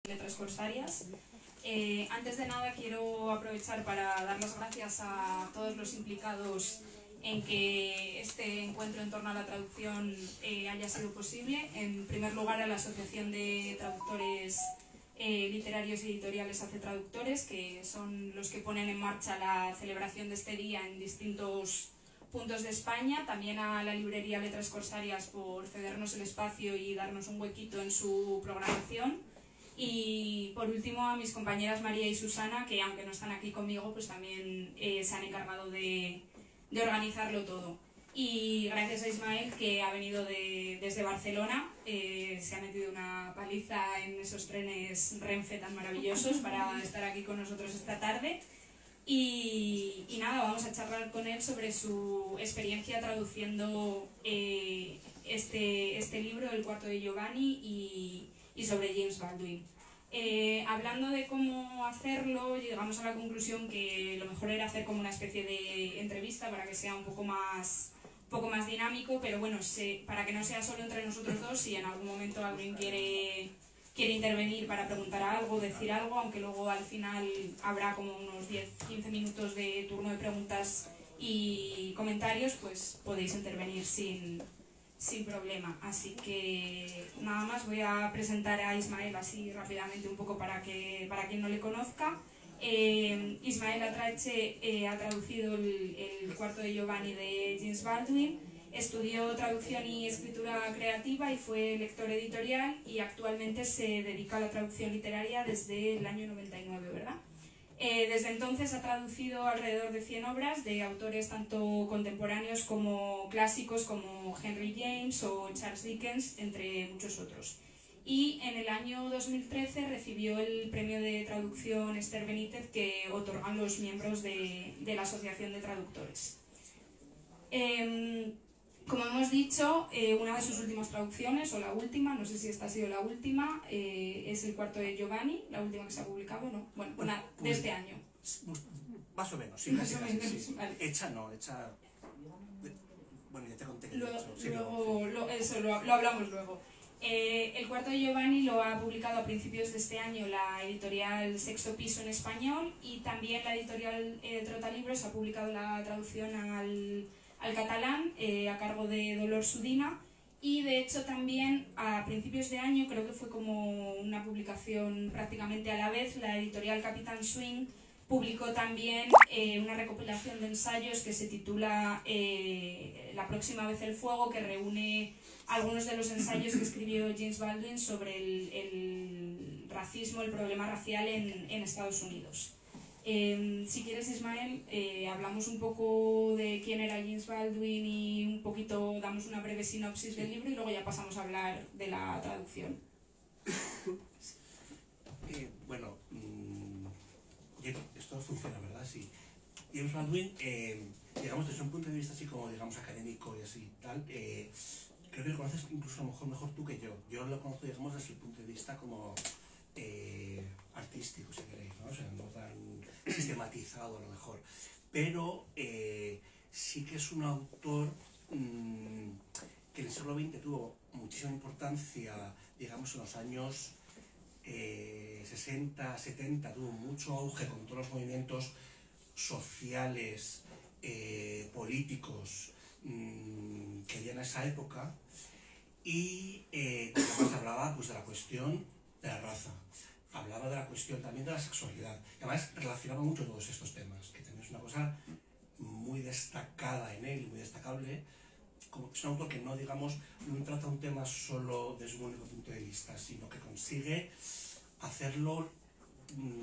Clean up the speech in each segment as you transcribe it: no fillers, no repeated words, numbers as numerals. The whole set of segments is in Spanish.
Letras Corsarias. Antes de nada quiero aprovechar para dar las gracias a todos los implicados en que este encuentro en torno a la traducción haya sido posible. En primer lugar, a la Asociación de Traductores Literarios y Editoriales Hace Traductores, que son los que ponen en marcha la celebración de este día en distintos puntos de España. También a la librería Letras Corsarias por cedernos el espacio y darnos un huequito en su programación. Y por último a mis compañeras María y Susana, que aunque no están aquí conmigo, pues también se han encargado de organizarlo todo. Y gracias a Ismael, que ha venido desde Barcelona, se ha metido una paliza en esos trenes Renfe tan maravillosos para estar aquí con nosotros esta tarde. Y nada, vamos a charlar con él sobre su experiencia traduciendo este libro, El cuarto de Giovanni, y sobre James Baldwin. Hablando de cómo hacerlo, llegamos a la conclusión que lo mejor era hacer como una especie de entrevista para que sea un poco más dinámico, pero bueno, para que no sea solo entre nosotros dos, si en algún momento alguien quiere intervenir para preguntar algo, decir algo, aunque luego al final habrá como unos 10-15 minutos de turno de preguntas y comentarios, pues podéis intervenir sin problema. Así que nada más, voy a presentar a Ismael así rápidamente un poco para quien no le conozca. Ismael Atrache ha traducido el cuarto de Giovanni de James Baldwin. Estudió traducción y escritura creativa y fue lector editorial, y actualmente se dedica a la traducción literaria desde el año 99, ¿verdad? Desde entonces ha traducido alrededor de 100 obras de autores tanto contemporáneos como clásicos, como Henry James o Charles Dickens, entre muchos otros. Y en el año 2013 recibió el premio de traducción Esther Benítez, que otorgan los miembros de la Asociación de Traductores. Como hemos dicho, una de sus últimas traducciones, o la última, no sé si esta ha sido la última, es El cuarto de Giovanni, la última que se ha publicado, ¿no? Bueno, una de este año. Más o menos, sí, más o menos, sí. Vale. Hecha. Bueno, ya te conté que Lo sí, hablamos luego. El cuarto de Giovanni lo ha publicado a principios de este año la editorial Sexto Piso en español, y también la editorial Trotalibros ha publicado la traducción al catalán a cargo de Dolors Udina. Y de hecho también a principios de año, creo que fue como una publicación prácticamente a la vez, la editorial Capitán Swing publicó también una recopilación de ensayos que se titula La próxima vez el fuego, que reúne algunos de los ensayos que escribió James Baldwin sobre el racismo, el problema racial en Estados Unidos. Si quieres, Ismael, hablamos un poco de quién era James Baldwin y un poquito damos una breve sinopsis del libro, y luego ya pasamos a hablar de la traducción. Bueno, esto funciona, ¿verdad? Sí. James Baldwin, digamos, desde un punto de vista así como, digamos, académico y así tal, creo que lo conoces incluso a lo mejor tú que yo. Yo lo conozco, digamos, desde el punto de vista como artístico, si queréis, ¿no? O sea, no tan sistematizado a lo mejor. Pero sí que es un autor que en el siglo XX tuvo muchísima importancia, digamos, en los años 60, 70, tuvo mucho auge con todos los movimientos sociales, políticos que había en esa época, y además hablaba pues de la cuestión de la raza, hablaba de la cuestión también de la sexualidad, y además relacionaba mucho todos estos temas, que también es una cosa muy destacada en él, muy destacable. Como es un autor que no trata un tema solo desde un único punto de vista, sino que consigue hacerlo,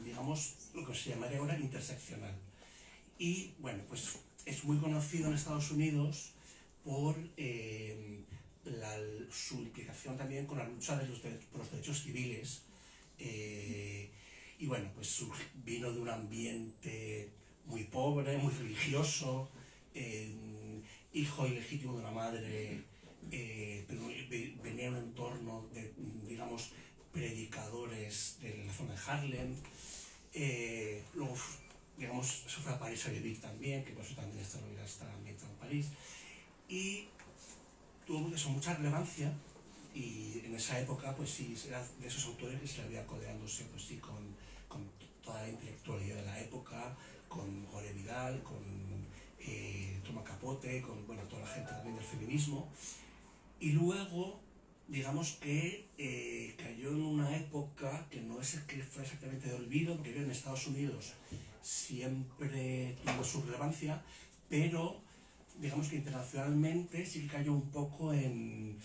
digamos, lo que se llamaría ahora interseccional. Y bueno, pues es muy conocido en Estados Unidos por su implicación también con la lucha por los derechos civiles. Y bueno, pues vino de un ambiente muy pobre, muy religioso, hijo ilegítimo de una madre, pero venía de un entorno de, digamos, predicadores de la zona de Harlem. Luego, digamos, se fue a París a vivir también, que por eso también esta novela está ambientada en París. Y tuvo mucha relevancia y en esa época pues sí, era de esos autores que se le había codeándose pues sí con toda la intelectualidad de la época, con Gore Vidal, con Truman Capote, con bueno, toda la gente también del feminismo. Y luego, digamos que cayó en una época que no es que fue exactamente de olvido, porque en Estados Unidos siempre tuvo su relevancia, pero digamos que internacionalmente sí que cayó un poco no en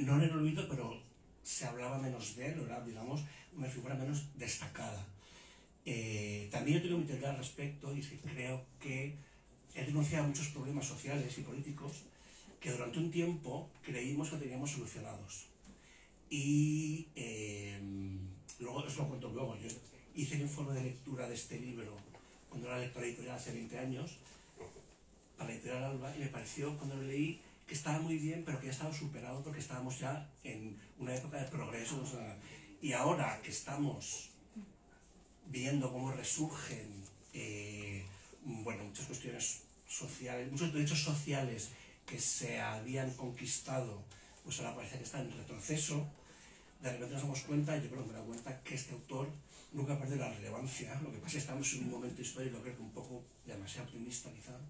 el olvido, pero se hablaba menos de él, era, digamos, una figura menos destacada. También yo tengo mi teoría al respecto, y es que creo que él denunciaba muchos problemas sociales y políticos que durante un tiempo creímos que teníamos solucionados. Y luego os lo cuento luego. Yo hice el informe de lectura de este libro cuando era lectora editorial hace 20 años, para la editorial Alba, y me pareció cuando lo leí que estaba muy bien, pero que ya estaba superado porque estábamos ya en una época de progreso. O sea, y ahora que estamos viendo cómo resurgen bueno, muchas cuestiones sociales, muchos derechos sociales que se habían conquistado, pues ahora parece que están en retroceso. De repente nos damos cuenta, yo creo que me he dado cuenta, que este autor nunca pierde la relevancia. Lo que pasa es que estamos en un momento histórico, creo que un poco demasiado optimista quizá.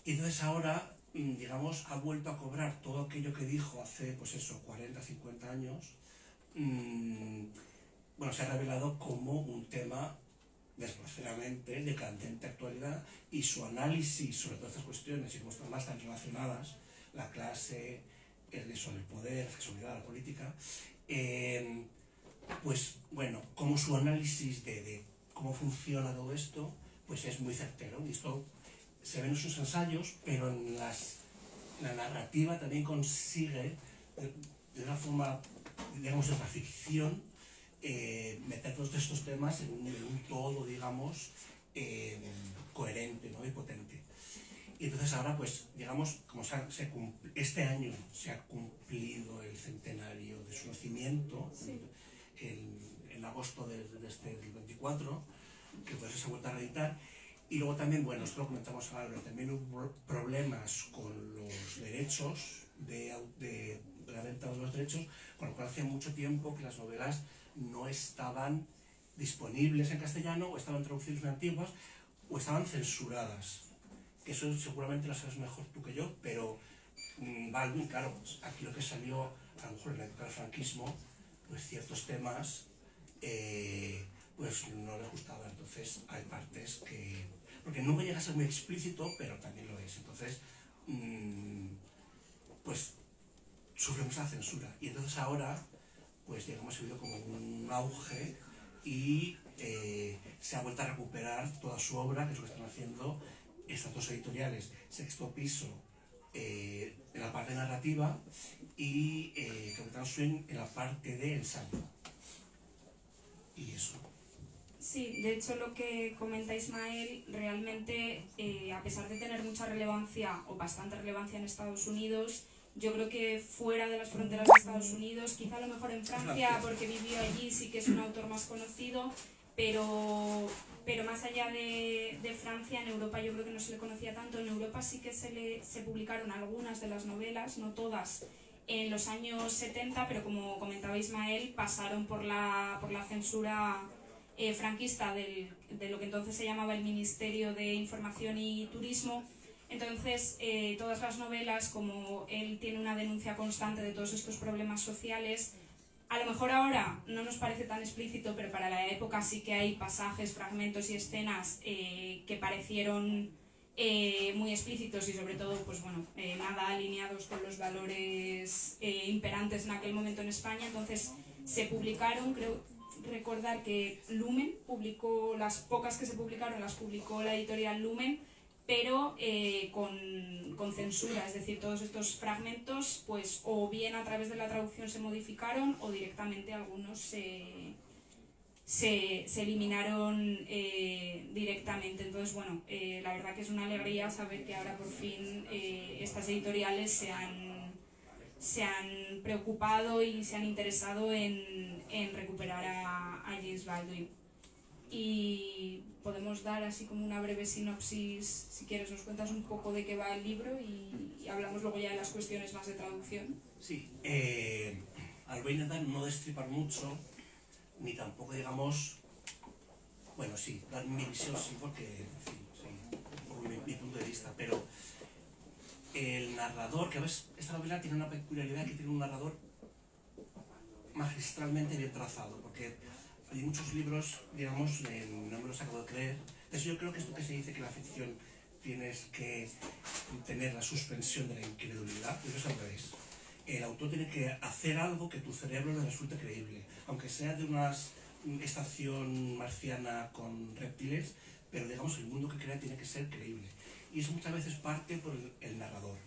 Y entonces ahora, digamos, ha vuelto a cobrar todo aquello que dijo hace, pues eso, 40, 50 años. Bueno, se ha revelado como un tema desgraciadamente de candente actualidad, y su análisis sobre todas estas cuestiones, y como están más tan relacionadas, la clase, el poder, la sexualidad, la política, pues bueno, como su análisis de cómo funciona todo esto, pues es muy certero, y esto se ve en sus ensayos, pero en la narrativa también consigue, de una forma, digamos, de la ficción, meter todos estos temas en un todo, digamos, coherente, ¿no? Y potente. Y entonces ahora, pues, digamos, como este año se ha cumplido el centenario de su nacimiento, sí, en agosto del 24, que pues se ha vuelto a reeditar. Y luego también, bueno, esto lo comentamos ahora, también hubo problemas con los derechos de la venta de los derechos, con lo cual hacía mucho tiempo que las novelas no estaban disponibles en castellano, o estaban traducidas en antiguas, o estaban censuradas. Que eso seguramente lo sabes mejor tú que yo, pero Baldwin, claro, pues aquí lo que salió, a lo mejor en la época del franquismo, pues ciertos temas pues no les gustaba. Entonces hay partes que, porque nunca llega a ser muy explícito, pero también lo es. Entonces pues sufrimos la censura, y entonces ahora pues digamos ha habido como un auge, y se ha vuelto a recuperar toda su obra, que es lo que están haciendo estas dos editoriales, Sexto Piso en la parte narrativa, y Capitán Swing en la parte de ensayo. Y eso. Sí, de hecho lo que comenta Ismael, realmente, a pesar de tener mucha relevancia o bastante relevancia en Estados Unidos, yo creo que fuera de las fronteras de Estados Unidos, quizá a lo mejor en Francia, porque vivió allí, sí que es un autor más conocido, pero más allá de Francia, en Europa yo creo que no se le conocía tanto. En Europa sí que se publicaron algunas de las novelas, no todas, en los años 70, pero como comentaba Ismael, pasaron por la censura franquista de lo que entonces se llamaba el Ministerio de Información y Turismo. Entonces, todas las novelas, como él tiene una denuncia constante de todos estos problemas sociales, a lo mejor ahora no nos parece tan explícito, pero para la época sí que hay pasajes, fragmentos y escenas que parecieron muy explícitos, y sobre todo, pues bueno, nada alineados con los valores imperantes en aquel momento en España. Entonces se publicaron, creo recordar que Lumen publicó, las pocas que se publicaron las publicó la editorial Lumen, pero con censura, es decir, todos estos fragmentos pues o bien a través de la traducción se modificaron, o directamente algunos se eliminaron directamente. Entonces, bueno, la verdad que es una alegría saber que ahora por fin estas editoriales se han preocupado y se han interesado en recuperar a James Baldwin. y podemos dar así como una breve sinopsis, si quieres nos cuentas un poco de qué va el libro y hablamos luego ya de las cuestiones más de traducción. Sí, al voy a intentar no destripar mucho, ni tampoco digamos, bueno sí, dar mi visión sí, porque en fin, sí, por mi punto de vista, pero el narrador, que ves, esta novela tiene una peculiaridad que tiene un narrador magistralmente bien trazado, porque hay muchos libros, digamos, no me los acabo de creer. De hecho, yo creo que esto que se dice que la ficción tienes que tener la suspensión de la incredulidad, pero es al revés. El autor tiene que hacer algo que tu cerebro le resulte creíble, aunque sea de una estación marciana con reptiles, pero digamos el mundo que crea tiene que ser creíble. Y eso muchas veces parte por el narrador.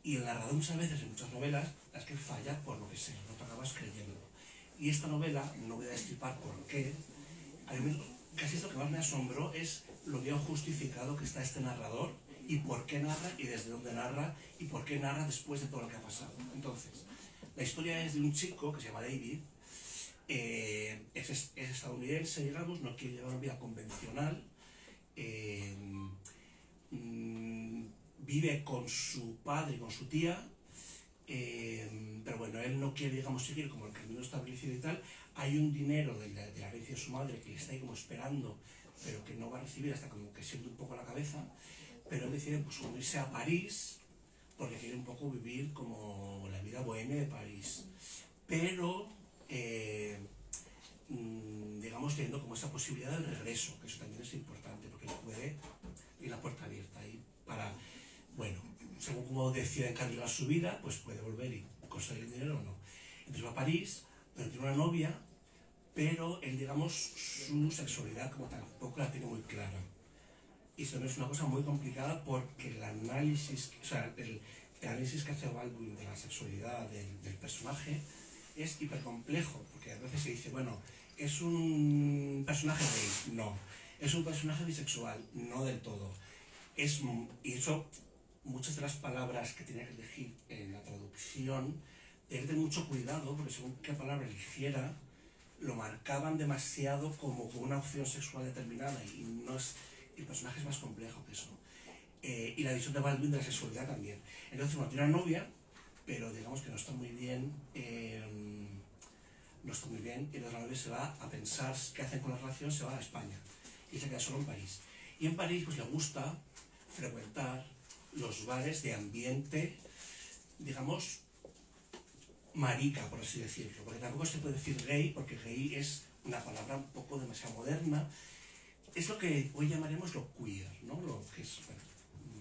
Y el narrador muchas veces en muchas novelas es que falla por lo que sea, no te acabas creyendo. Y esta novela, no voy a destripar por qué, a mí casi lo que más me asombró es lo bien justificado que está este narrador y por qué narra y desde dónde narra y por qué narra después de todo lo que ha pasado. Entonces, la historia es de un chico que se llama David, es estadounidense, digamos, no quiere llevar una vida convencional, vive con su padre y con su tía, pero bueno, él no quiere, digamos, seguir como el camino establecido y tal. Hay un dinero de la herencia de su madre que le está ahí como esperando, pero que no va a recibir hasta como que siente un poco la cabeza, pero él decide pues irse a París porque quiere un poco vivir como la vida bohemia de París, pero digamos teniendo como esa posibilidad del regreso, que eso también es importante porque le puede ir la puerta abierta ahí para, bueno, según como decida encarrilar su vida, pues puede volver y conseguir dinero o no. Entonces va a París, pero tiene una novia, pero él, digamos, su sexualidad como tampoco la tiene muy clara. Y eso es una cosa muy complicada porque el análisis, o sea, el análisis que hace Baldwin de la sexualidad del personaje es hipercomplejo, porque a veces se dice, bueno, es un personaje gay, no, es un personaje bisexual, no del todo. Y eso, muchas de las palabras que tenía que elegir en la traducción, tenía que tener mucho cuidado, porque según qué palabra eligiera, lo marcaban demasiado como una opción sexual determinada, y no es, el personaje es más complejo que eso. Y la visión de Baldwin de la sexualidad también. Entonces, bueno, tiene una novia, pero digamos que no está muy bien, no está muy bien, y entonces la novia se va a pensar qué hacen con la relación, se va a España, y se queda solo en París. Y en París, pues le gusta frecuentar los bares de ambiente, digamos, marica, por así decirlo, porque tampoco se puede decir gay, porque gay es una palabra un poco demasiado moderna. Es lo que hoy llamaremos lo queer, ¿no? Lo que es, bueno,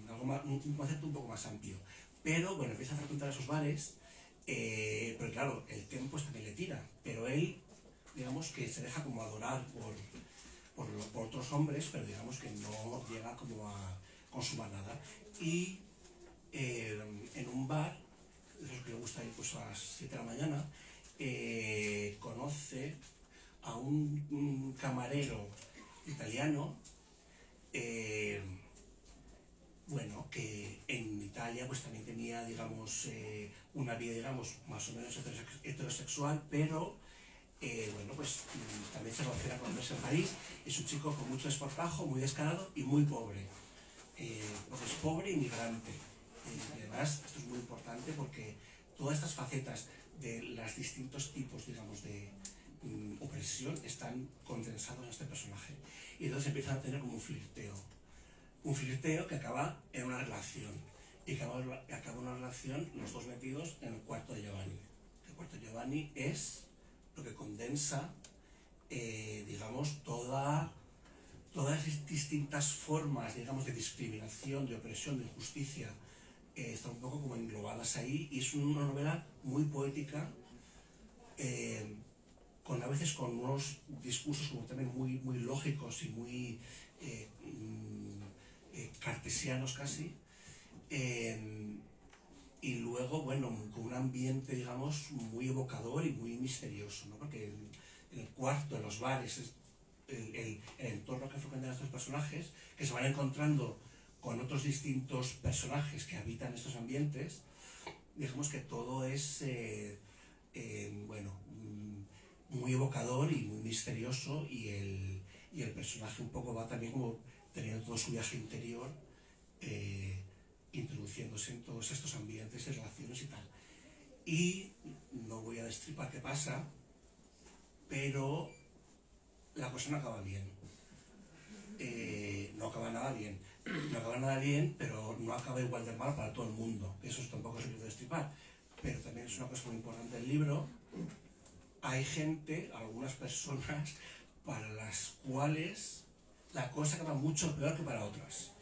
algo más, un concepto un poco más amplio. Pero bueno, empieza a frecuentar esos bares, pero claro, el tiempo pues también le tira, pero él, digamos que se deja como adorar por otros hombres, pero digamos que no llega como a consumar nada. Y en un bar, eso que le gusta ir pues a las 7 de la mañana, conoce a un camarero italiano, bueno, que en Italia pues también tenía, digamos, una vida, digamos, más o menos heterosexual, pero bueno, pues también se relaciona con Andrés en París. Es un chico con mucho desparpajo, muy descarado y muy pobre. Porque es pobre inmigrante. Y además, esto es muy importante porque todas estas facetas de los distintos tipos, digamos, de opresión están condensados en este personaje. Y entonces empiezan a tener como un flirteo. Un flirteo que acaba en una relación. Y acaba una relación, los dos metidos en el cuarto de Giovanni. El cuarto de Giovanni es lo que condensa, digamos, todas las distintas formas, digamos, de discriminación, de opresión, de injusticia, están un poco como englobadas ahí, y es una novela muy poética, a veces con unos discursos como también muy, muy lógicos y muy cartesianos casi, y luego, bueno, con un ambiente, digamos, muy evocador y muy misterioso, ¿no? Porque en el cuarto, en los bares, el entorno que frecuentan estos personajes, que se van encontrando con otros distintos personajes que habitan estos ambientes, digamos que todo es, bueno, muy evocador y muy misterioso, y y el personaje un poco va también como teniendo todo su viaje interior, introduciéndose en todos estos ambientes y relaciones y tal. Y no voy a destripar qué pasa, pero la cosa no acaba bien. No acaba nada bien. No acaba nada bien, pero no acaba igual de mal para todo el mundo. Eso tampoco se puede destripar. Pero también es una cosa muy importante del libro. Hay gente, algunas personas, para las cuales la cosa acaba mucho peor que para otras.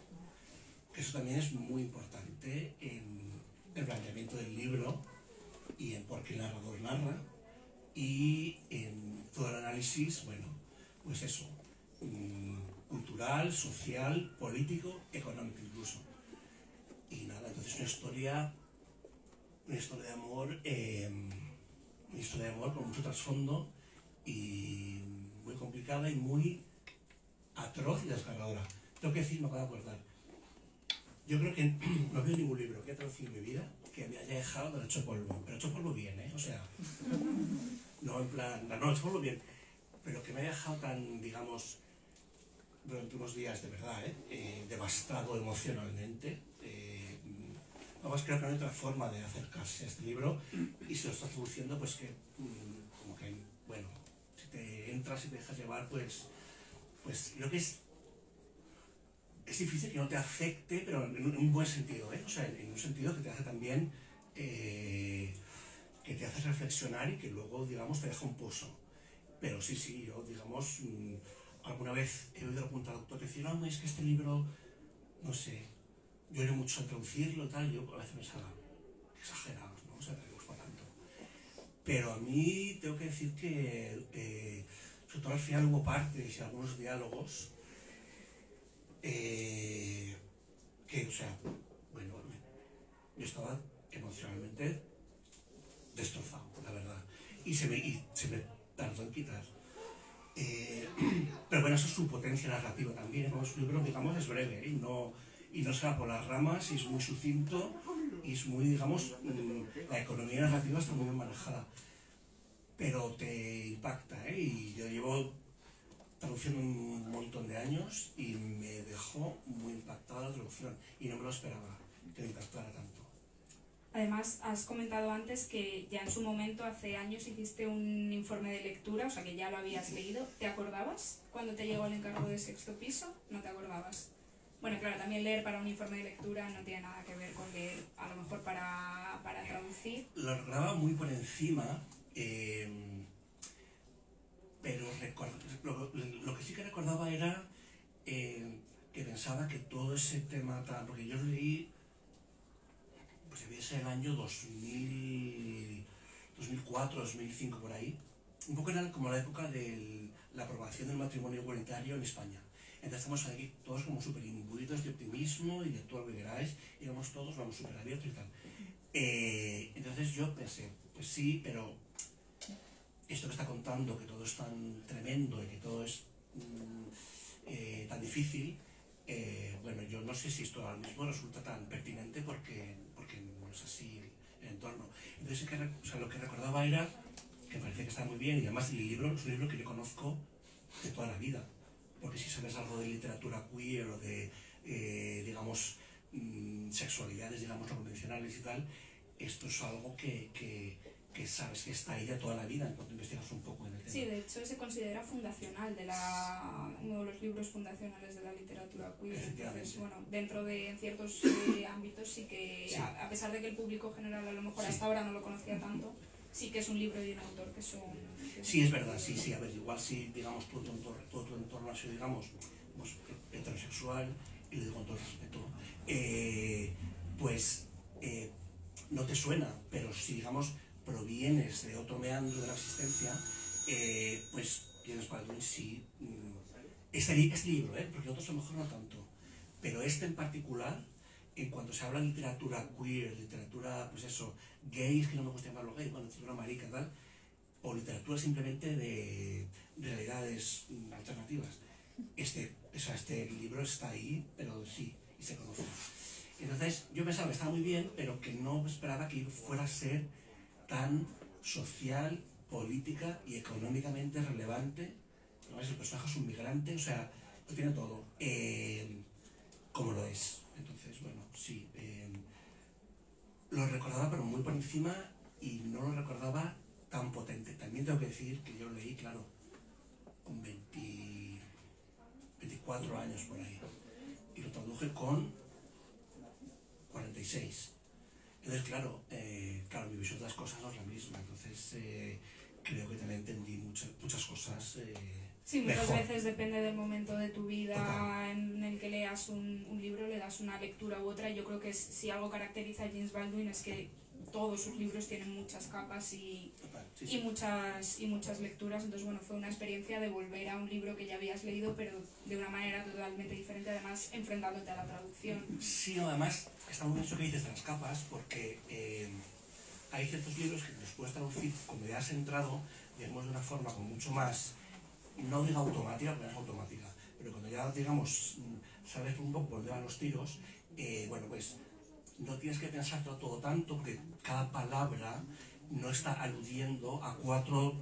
Eso también es muy importante en el planteamiento del libro y en por qué el narrador narra y en todo el análisis, bueno, pues eso, cultural, social, político, económico incluso. Y nada, entonces una historia de amor, una historia de amor con mucho trasfondo y muy complicada y muy atroz y desgarradora. Tengo que decir, me acabo de acordar. Yo creo que no veo ningún libro que haya traducido en mi vida que me haya dejado de hecho polvo. Pero hecho polvo bien, ¿eh? O sea, no en plan, no, hecho polvo bien. Pero que me haya dejado tan, digamos, durante unos días de verdad, devastado emocionalmente. Vamos, creo que no hay otra forma de acercarse a este libro y si lo estás traduciendo, pues que, como que, bueno, si te entras y te dejas llevar, pues creo que es difícil que no te afecte, pero en un buen sentido, ¿eh? O sea, en un sentido que te hace también, que te hace reflexionar y que luego, digamos, te deja un pozo. Pero sí, yo, digamos, alguna vez he oído algún traductor decir, no, es que este libro, no sé, lloré mucho al traducirlo y tal, yo a veces pensaba, exagerados, ¿no? O sea, tampoco es para tanto. Pero a mí tengo que decir que sobre todo al final hubo partes y algunos diálogos que, o sea, bueno, yo estaba emocionalmente destrozado, la verdad. Y se me tardó en quitar. Pero bueno, eso es su potencia narrativa también. ¿No? Su libro, digamos, es breve y no se va por las ramas y es muy sucinto y es muy, digamos, la economía narrativa está muy bien manejada. Pero te impacta, ¿eh? Y yo llevo traduciendo un montón de años y me dejó muy impactada la traducción y no me lo esperaba que me impactara tanto. Además, has comentado antes que ya en su momento, hace años, hiciste un informe de lectura, o sea que ya lo habías leído. ¿Te acordabas cuando te llegó el encargo de Sexto Piso? ¿No te acordabas? Bueno, claro, también leer para un informe de lectura no tiene nada que ver con leer, a lo mejor para traducir. Lo recordaba muy por encima, pero lo que sí que recordaba era que pensaba que todo ese tema tan... Porque yo lo leí, pues debía ser el año 2004, 2005, por ahí. Un poco era como la época de la aprobación del matrimonio igualitario en España. Entonces estamos aquí todos como súper imbuidos de optimismo y de todo lo que queráis, y vamos todos, vamos súper abiertos y tal. Entonces yo pensé, pues sí, pero esto que está contando, que todo es tan tremendo y que todo es tan difícil, bueno, yo no sé si esto ahora mismo resulta tan pertinente porque no es así el entorno. Entonces lo que recordaba era que me parecía que estaba muy bien y además el libro es un libro que yo conozco de toda la vida, porque si sabes algo de literatura queer o de, digamos, sexualidades, digamos, no convencionales y tal, esto es algo que sabes que está ahí de toda la vida en cuanto investigas un poco en el tema. Sí, de hecho se considera fundacional, uno de los libros fundacionales de la literatura queer. Entonces, bueno, dentro de ciertos ámbitos sí que, sí. A pesar de que el público general a lo mejor hasta ahora no lo conocía tanto, sí que es un libro y un autor que son... Sí, es verdad, sí, a ver, igual si, digamos, todo tu entorno ha sido, digamos, pues, heterosexual, y lo digo con todo respeto, pues no te suena, pero si, digamos, provienes de otro meandro de la existencia, pues James Baldwin sí, este libro, porque otros a lo mejor no tanto, pero este en particular, en cuanto se habla de literatura queer, literatura, pues eso, gays, que no me gusta llamarlo gay, bueno, literatura marica, tal, o literatura simplemente de realidades alternativas. Este libro está ahí, pero sí, y se conoce. Entonces, yo pensaba que estaba muy bien, pero que no esperaba que fuera a ser tan social, política y económicamente relevante Además, el personaje es un migrante, o sea, lo tiene todo, como lo es. Entonces, bueno, sí, lo recordaba pero muy por encima y no lo recordaba tan potente. También tengo que decir que yo lo leí, claro, con 24 años por ahí, y lo traduje con 46. Entonces, claro, mi visión de las cosas no es la misma. Entonces, creo que también entendí muchas cosas Sí, muchas mejor. veces depende del momento de tu vida Total. en el que leas un libro, le das una lectura u otra. Y yo creo que si algo caracteriza a James Baldwin es que todos sus libros tienen muchas capas Total, sí, y sí. muchas lecturas. Entonces, bueno, fue una experiencia de volver a un libro que ya habías leído, pero de una manera totalmente diferente, además enfrentándote a la traducción. Sí, no, además, está muy bien eso que dices de las capas, porque hay ciertos libros que los puedes traducir como ya has entrado, digamos, de una forma como mucho más, no diga automática, porque no es automática, pero cuando ya, digamos, sabes un poco por dónde van los tiros, bueno, pues no tienes que pensar todo tanto, porque cada palabra no está aludiendo a 4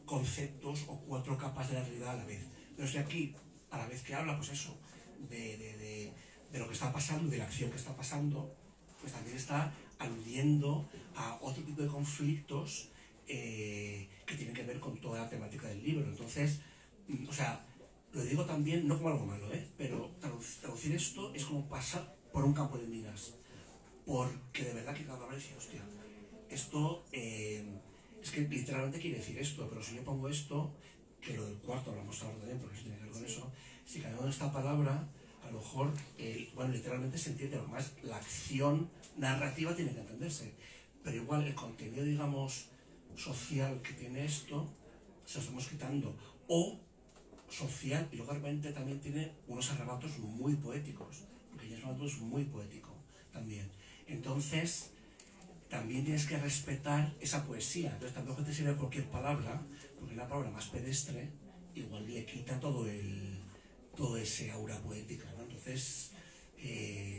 conceptos o 4 capas de la realidad a la vez. Pero si aquí, a la vez que habla, pues eso, de lo que está pasando, de la acción que está pasando, pues también está aludiendo a otro tipo de conflictos que tienen que ver con toda la temática del libro. Entonces, o sea, lo digo también, no como algo malo, pero traducir esto es como pasar por un campo de minas. Porque de verdad que cada vez decía, hostia, esto es que literalmente quiere decir esto, pero si yo pongo esto, que lo del cuarto hablamos ahora también, porque eso tiene que ver con eso, si cambiamos esta palabra, a lo mejor, bueno, literalmente se entiende, lo más la acción narrativa tiene que entenderse, pero igual el contenido, digamos, social que tiene esto, se lo estamos quitando, o social, y luego de repente también tiene unos arrebatos muy poéticos, porque James Baldwin es muy poético también. Entonces, también tienes que respetar esa poesía. Entonces tampoco te sirve cualquier palabra, porque una palabra más pedestre igual le quita todo ese aura poética, ¿no? Entonces,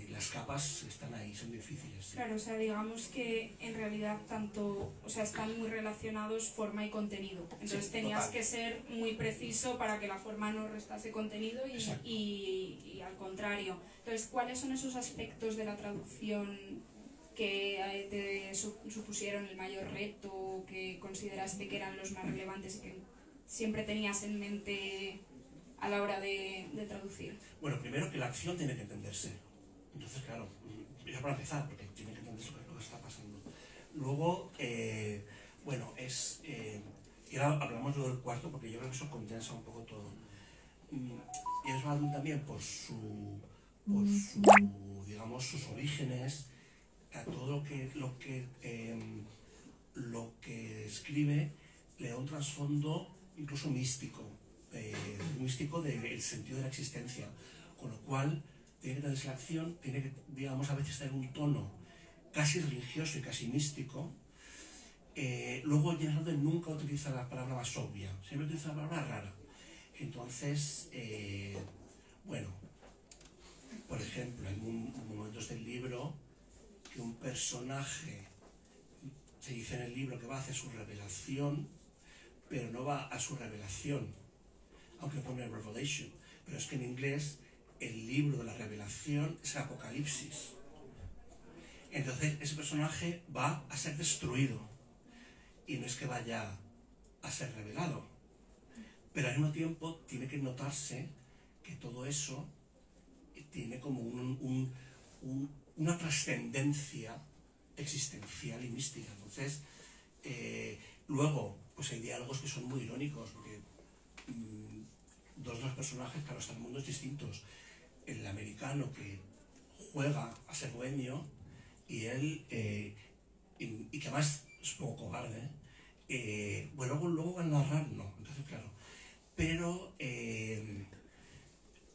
las capas están ahí, son difíciles. ¿Sí? Claro, o sea, digamos que en realidad están muy relacionados forma y contenido. Entonces Sí, tenías total. que ser muy preciso para que la forma no restase contenido Exacto. y al contrario. Entonces, ¿cuáles son esos aspectos de la traducción que te supusieron el mayor reto, que consideraste que eran los más relevantes y que siempre tenías en mente a la hora de traducir? Bueno, primero que la acción tiene que entenderse. Entonces, claro, ya para empezar, porque tiene que entenderse lo que está pasando. Luego, bueno, y ahora hablamos de lo del cuarto, porque yo creo que eso condensa un poco todo. Y es Baldwin también por su, digamos, sus orígenes, a todo lo que escribe le da un trasfondo incluso místico, místico del sentido de la existencia, con lo cual tiene que tener esa acción, tiene que, digamos, a veces tener un tono casi religioso y casi místico. Luego James Baldwin nunca utiliza la palabra más obvia, siempre utiliza la palabra rara. Entonces, bueno, por ejemplo, hay momentos del libro que un personaje se dice en el libro que va a hacer su revelación, pero no va a su revelación, aunque pone Revelation. Pero es que en inglés el libro de la revelación es el Apocalipsis. Entonces ese personaje va a ser destruido y no es que vaya a ser revelado, pero al mismo tiempo tiene que notarse que todo eso tiene como una trascendencia existencial y mística. Entonces, luego, pues hay diálogos que son muy irónicos, porque dos de los personajes, claro, están en mundos distintos. El americano que juega a ser bohemio y él, y que además es un poco cobarde, bueno, luego van a narrar, no, entonces claro. Pero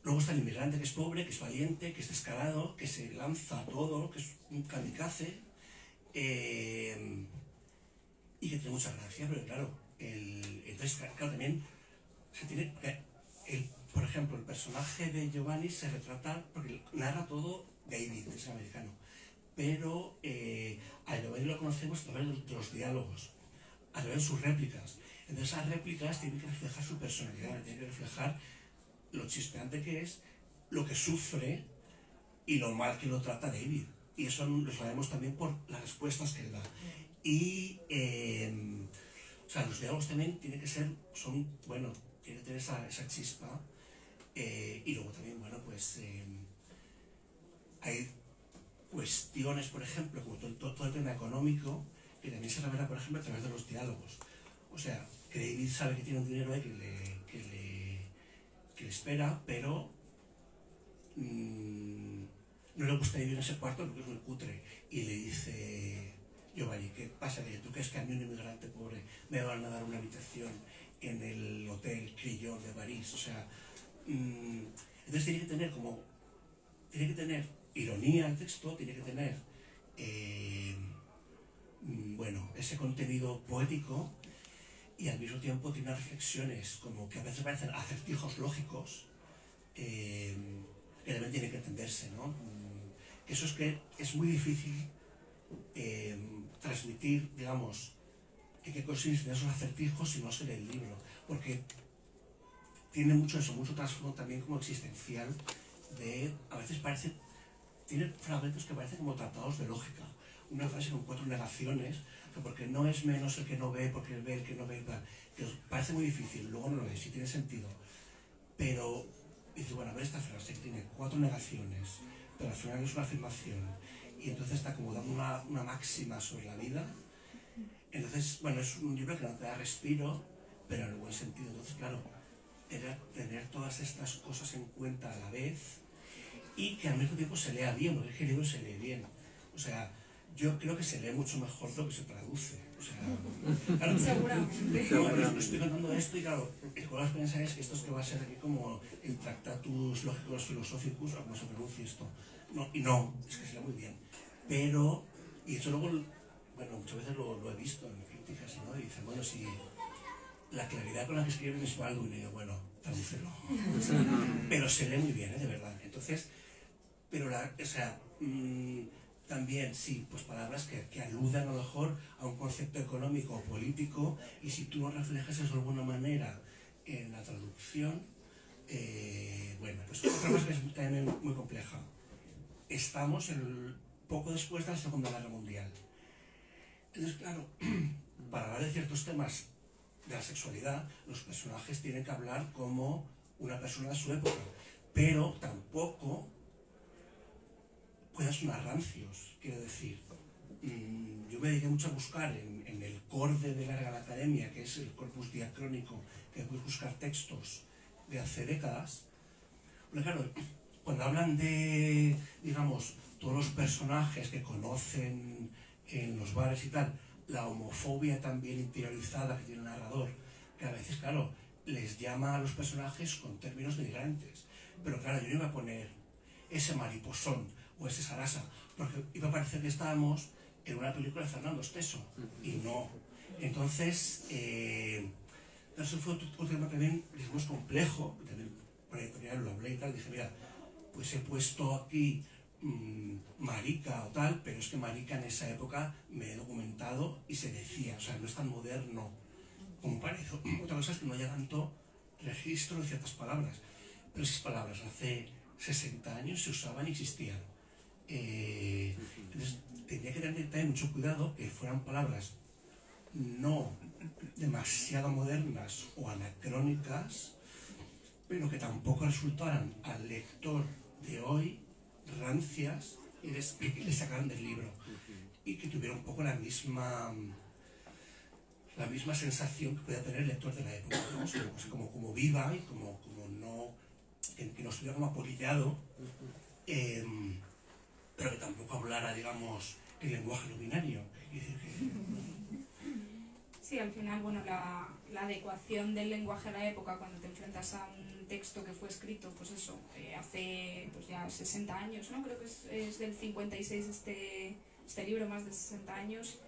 luego está el inmigrante que es pobre, que es valiente, que es descarado, que se lanza a todo, que es un kamikaze, y que tiene mucha gracia, pero claro, entonces, claro, también se tiene. Por ejemplo, el personaje de Giovanni se retrata, porque narra todo David, que es americano, pero a Giovanni lo conocemos a través de los diálogos, a través de sus réplicas. Entonces esas réplicas tienen que reflejar su personalidad, tienen que reflejar lo chispeante que es, lo que sufre y lo mal que lo trata David. Y eso lo sabemos también por las respuestas que él da. Y o sea, los diálogos también tienen que ser, bueno, tienen que tener esa chispa. Y luego también, bueno, pues hay cuestiones, por ejemplo, como todo el tema económico, que también se revela, por ejemplo, a través de los diálogos. O sea, que David sabe que tiene un dinero ahí que le espera, pero no le gusta vivir en ese cuarto porque es muy cutre. Y le dice Giovanni, ¿qué pasa? Que tú crees que a mí, un inmigrante pobre, me van a dar una habitación en el hotel Crillon de París. O sea, entonces tiene que tener ironía el texto, tiene que tener bueno, ese contenido poético, y al mismo tiempo tiene unas reflexiones como que a veces parecen acertijos lógicos que también tienen que entenderse, ¿no? Que eso es que es muy difícil transmitir, digamos, en qué consisten esos acertijos si no se lee el libro, porque tiene mucho trasfondo también como existencial, a veces tiene fragmentos que parecen como tratados de lógica, una frase con 4 negaciones, porque no es menos el que no ve, porque ve el que no ve, que os parece muy difícil, luego no lo es, y tiene sentido, pero dice, bueno, a ver, esta frase que tiene 4 negaciones, pero al final es una afirmación, y entonces está como dando una máxima sobre la vida. Entonces, bueno, es un libro que no te da respiro, pero en el buen sentido. Entonces, claro, era tener todas estas cosas en cuenta a la vez y que al mismo tiempo se lea bien, porque es que el libro se lee bien. O sea, yo creo que se lee mucho mejor de lo que se traduce. O sea, claro, seguramente. Yo estoy contando esto y claro, el que vas a pensar es que esto es que va a ser aquí como el Tractatus Lógicos Filosóficos, o como se pronuncia esto. No, y no, es que se lee muy bien. Pero, y eso luego, bueno, muchas veces lo he visto en críticas, ¿no? Y dicen, bueno, si la claridad con la que escriben es algo, y digo, bueno, tradúcelo. Pero se lee muy bien, de verdad. Entonces, pero o sea, también sí, pues palabras que aludan a lo mejor a un concepto económico o político, y si tú no reflejas eso de alguna manera en la traducción, bueno, pues otra cosa que es también muy compleja. Estamos poco después de la Segunda Guerra Mundial. Entonces, claro, para hablar de ciertos temas de la sexualidad, los personajes tienen que hablar como una persona de su época, pero tampoco pueden sonar rancios. Quiero decir, yo me dediqué mucho a buscar en el corde de la Real Academia, que es el corpus diacrónico, que puedes buscar textos de hace décadas. Porque claro, cuando hablan de, digamos, todos los personajes que conocen en los bares y tal, la homofobia también interiorizada que tiene el narrador, que a veces, claro, les llama a los personajes con términos denigrantes. Pero claro, yo no iba a poner ese mariposón o ese Sarasa, porque iba a parecer que estábamos en una película de Fernando Esteso, y no. Entonces, eso fue otro tema también, digamos, complejo, también por la editorial lo hablé y tal, dije, mira, pues he puesto aquí marica o tal, pero es que marica en esa época me he documentado y se decía, o sea, no es tan moderno como parece. Otra cosa es que no haya tanto registro de ciertas palabras, pero esas palabras hace 60 años se usaban y existían. Entonces tenía que tener también mucho cuidado que fueran palabras no demasiado modernas o anacrónicas, pero que tampoco resultaran al lector de hoy rancias y le sacaran del libro, y que tuviera un poco la misma sensación que podía tener el lector de la época, ¿no? Como viva y como no, que no estuviera como apolillado, pero que tampoco hablara, digamos, el lenguaje luminario. Sí, al final, bueno, la adecuación del lenguaje a la época, cuando te enfrentas a un texto que fue escrito, pues eso, hace pues ya 60 años, ¿no? Creo que es del 56 este libro, más de 60 años.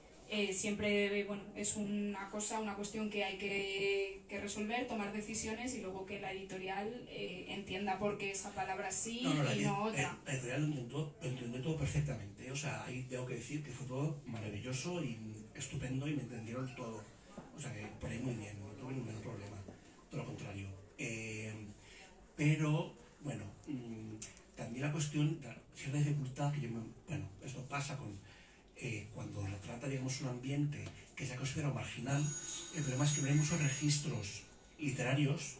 Siempre, bueno, es una cuestión que hay que resolver, tomar decisiones, y luego que la editorial entienda por qué esa palabra sí y no otra. La editorial lo entendió todo perfectamente. O sea, ahí tengo que decir que fue todo maravilloso y estupendo, y me entendieron todo. O sea, que por ahí muy bien. pero bueno, también la cuestión, cierta dificultad que bueno, esto pasa cuando retrata, digamos, un ambiente que se ha considerado marginal. El problema es que no hay muchos registros literarios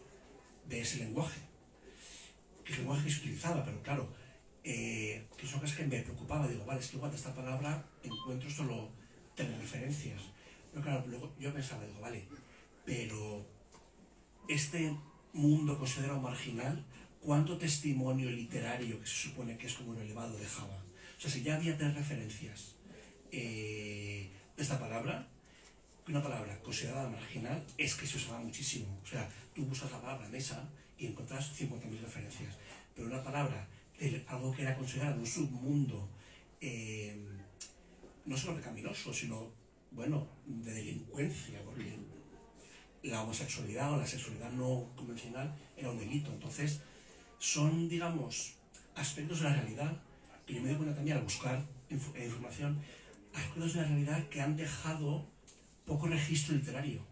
de ese lenguaje, que es el lenguaje que se utilizaba, pero claro, que son cosas que me preocupaba. Digo, vale, es que igual de esta palabra encuentro solo tres referencias. Pero claro, luego yo pensaba, digo, vale, pero este mundo considerado marginal, ¿cuánto testimonio literario, que se supone que es como un elevado, dejaba? O sea, si ya había tres referencias de esta palabra, una palabra considerada marginal es que se usaba muchísimo. O sea, tú buscas la palabra mesa y encuentras 50.000 referencias. Pero una palabra de algo que era considerado un submundo, no solo pecaminoso, sino, bueno, de delincuencia, porque la homosexualidad o la sexualidad no convencional era un delito. Entonces, son, digamos, aspectos de la realidad que yo me doy cuenta también al buscar información, aspectos de la realidad que han dejado poco registro literario,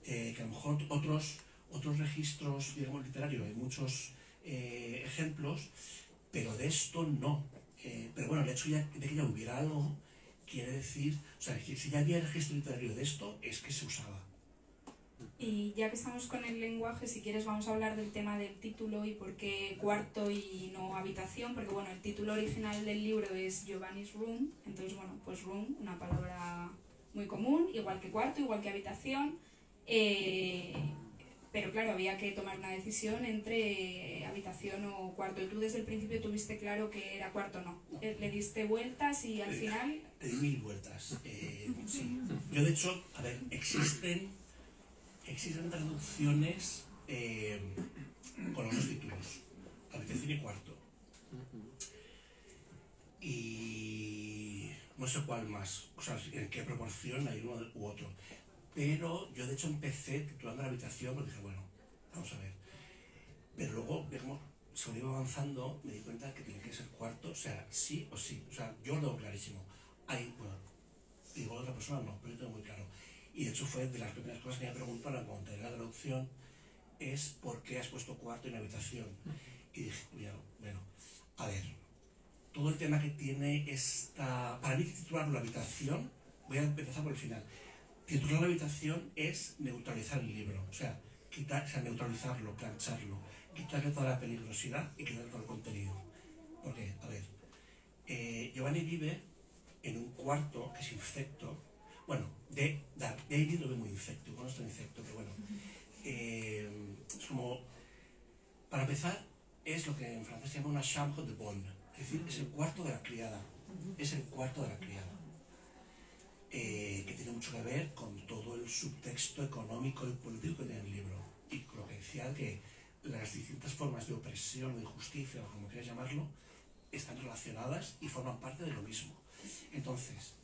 que a lo mejor otros registros, digamos, literarios, hay muchos ejemplos, pero de esto no. Pero bueno, el hecho de que ya hubiera algo quiere decir, o sea, que si ya había registro literario de esto, es que se usaba. Y ya que estamos con el lenguaje, si quieres vamos a hablar del tema del título y por qué cuarto y no habitación, porque bueno, el título original del libro es Giovanni's Room, entonces bueno, pues room, una palabra muy común, igual que cuarto, igual que habitación, pero claro, había que tomar una decisión entre habitación o cuarto, y tú desde el principio tuviste claro que era cuarto o no, le diste vueltas y al final... Le di 1000 vueltas, sí. Yo de hecho, a ver, existen traducciones con los dos títulos, habitación y cuarto. Y no sé cuál más, o sea, en qué proporción hay uno u otro. Pero yo de hecho empecé titulando la habitación porque dije, bueno, vamos a ver. Pero luego, digamos, según iba avanzando, me di cuenta que tenía que ser cuarto, o sea, sí o sí. O sea, yo lo tengo clarísimo. Bueno, digo, otra persona no, pero yo tengo muy claro. Y de hecho fue de las primeras cosas que me preguntaron cuando terminé la traducción, es por qué has puesto cuarto en habitación. Y dije, bueno, a ver, todo el tema que tiene esta... Para mí titularlo la habitación, voy a empezar por el final. Titular la habitación es neutralizar el libro, o sea, neutralizarlo, plancharlo, quitarle toda la peligrosidad y quitarle todo el contenido. Porque, a ver, Giovanni vive en un cuarto que es infecto. Bueno, David lo ve muy infecto, con nuestro infecto, pero bueno. Es como, para empezar, es lo que en francés se llama una chambre de bonne, es decir, es el cuarto de la criada. Es el cuarto de la criada. Que tiene mucho que ver con todo el subtexto económico y político que tiene el libro. Y con lo que decía que las distintas formas de opresión o injusticia, o como quieras llamarlo, están relacionadas y forman parte de lo mismo. Entonces,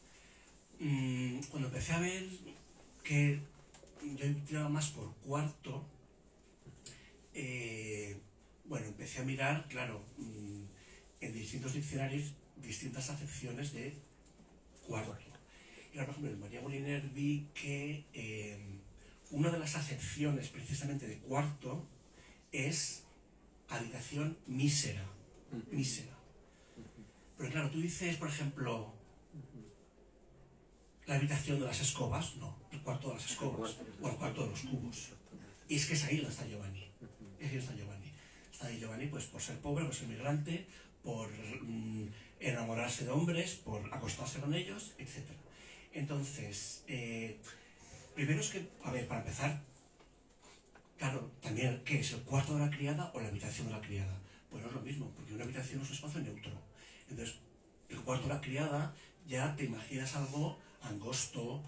cuando empecé a ver que yo tiraba más por cuarto, bueno, empecé a mirar, claro, en distintos diccionarios, distintas acepciones de cuarto. Y ahora, por ejemplo, en María Moliner vi que una de las acepciones precisamente de cuarto es habitación mísera. Mísera. Pero claro, tú dices, por ejemplo, la habitación de las escobas, no, el cuarto de las escobas, o el cuarto de los cubos. Y es que es ahí donde está Giovanni. Es ahí donde está Giovanni. Está ahí Giovanni pues por ser pobre, por ser migrante, por enamorarse de hombres, por acostarse con ellos, etc. Entonces, primero es que, a ver, para empezar, claro, también, ¿qué es? ¿El cuarto de la criada o la habitación de la criada? Pues no es lo mismo, porque una habitación es un espacio neutro. Entonces, el cuarto de la criada ya te imaginas algo angosto,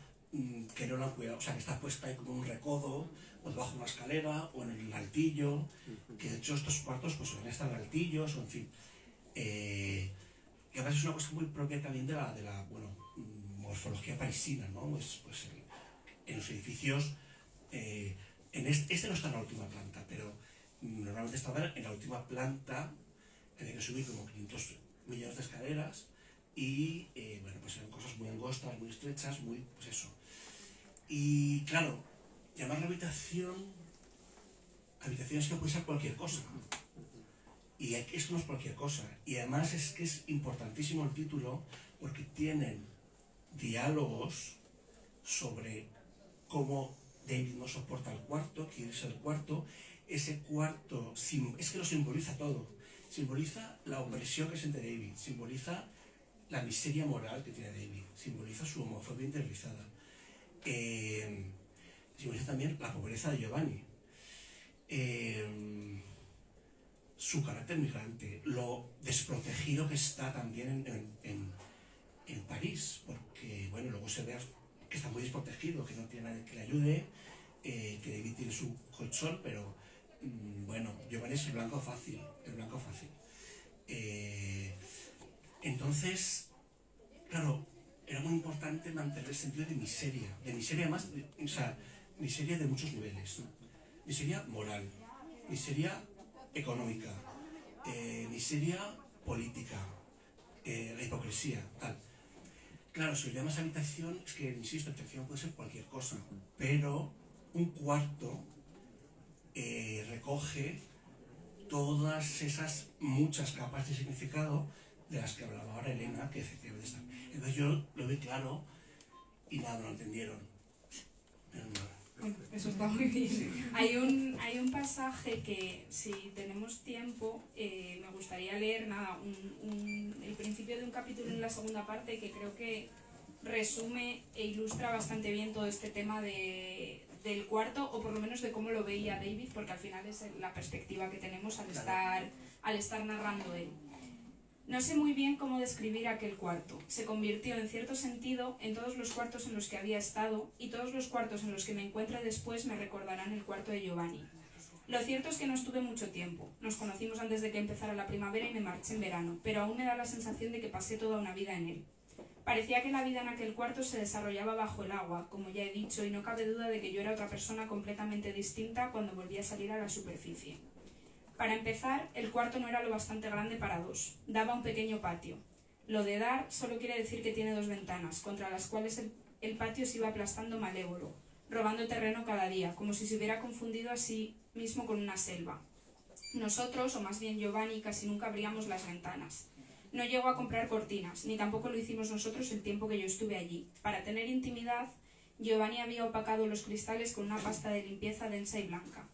que no la cuida, o sea, que está puesta ahí como un recodo, o debajo de una escalera, o en el altillo, que de hecho estos cuartos pues suelen estar en altillos, o en fin. Y además es una cosa muy propia también de la bueno, morfología parisina, ¿no? Pues en los edificios, este no está en la última planta, pero normalmente estaba en la última planta, tenía que subir como 500 millones de escaleras, y bueno, pues eran cosas muy angostas, muy estrechas, muy, pues eso. Y claro, llamar la habitación habitaciones que puede ser cualquier cosa. Y esto no es cualquier cosa. Y además es que es importantísimo el título porque tienen diálogos sobre cómo David no soporta el cuarto, quiere ser el cuarto. Ese cuarto es que lo simboliza todo. Simboliza la opresión que siente David, simboliza la miseria moral que tiene David, simboliza su homofobia interiorizada, simboliza también la pobreza de Giovanni, su carácter migrante, lo desprotegido que está también en París, porque bueno, luego se ve que está muy desprotegido, que no tiene nadie que le ayude, que David tiene su colchón, pero bueno, Giovanni es el blanco fácil, el blanco fácil. Entonces, claro, era muy importante mantener el sentido de miseria más, o sea, miseria de muchos niveles, ¿no? Miseria moral, miseria económica, miseria política, la hipocresía, tal. Claro, si lo llamas habitación, es que, insisto, habitación puede ser cualquier cosa, pero un cuarto recoge todas esas muchas capas de significado de las que hablaba ahora Elena, que efectivamente están. Entonces yo lo vi claro y nada, no lo entendieron. Pero Bueno, eso está muy bien. Sí. Hay un pasaje que, si tenemos tiempo, me gustaría leer, el principio de un capítulo en la segunda parte que creo que resume e ilustra bastante bien todo este tema del cuarto, o por lo menos de cómo lo veía David, porque al final es la perspectiva que tenemos al estar narrando él. No sé muy bien cómo describir aquel cuarto. Se convirtió, en cierto sentido, en todos los cuartos en los que había estado, y todos los cuartos en los que me encuentre después me recordarán el cuarto de Giovanni. Lo cierto es que no estuve mucho tiempo. Nos conocimos antes de que empezara la primavera y me marché en verano, pero aún me da la sensación de que pasé toda una vida en él. Parecía que la vida en aquel cuarto se desarrollaba bajo el agua, como ya he dicho, y no cabe duda de que yo era otra persona completamente distinta cuando volví a salir a la superficie. Para empezar, el cuarto no era lo bastante grande para dos. Daba un pequeño patio. Lo de dar solo quiere decir que tiene dos ventanas, contra las cuales el patio se iba aplastando malévolo, robando terreno cada día, como si se hubiera confundido a sí mismo con una selva. Nosotros, o más bien Giovanni, casi nunca abríamos las ventanas. No llegó a comprar cortinas, ni tampoco lo hicimos nosotros el tiempo que yo estuve allí. Para tener intimidad, Giovanni había opacado los cristales con una pasta de limpieza densa y blanca.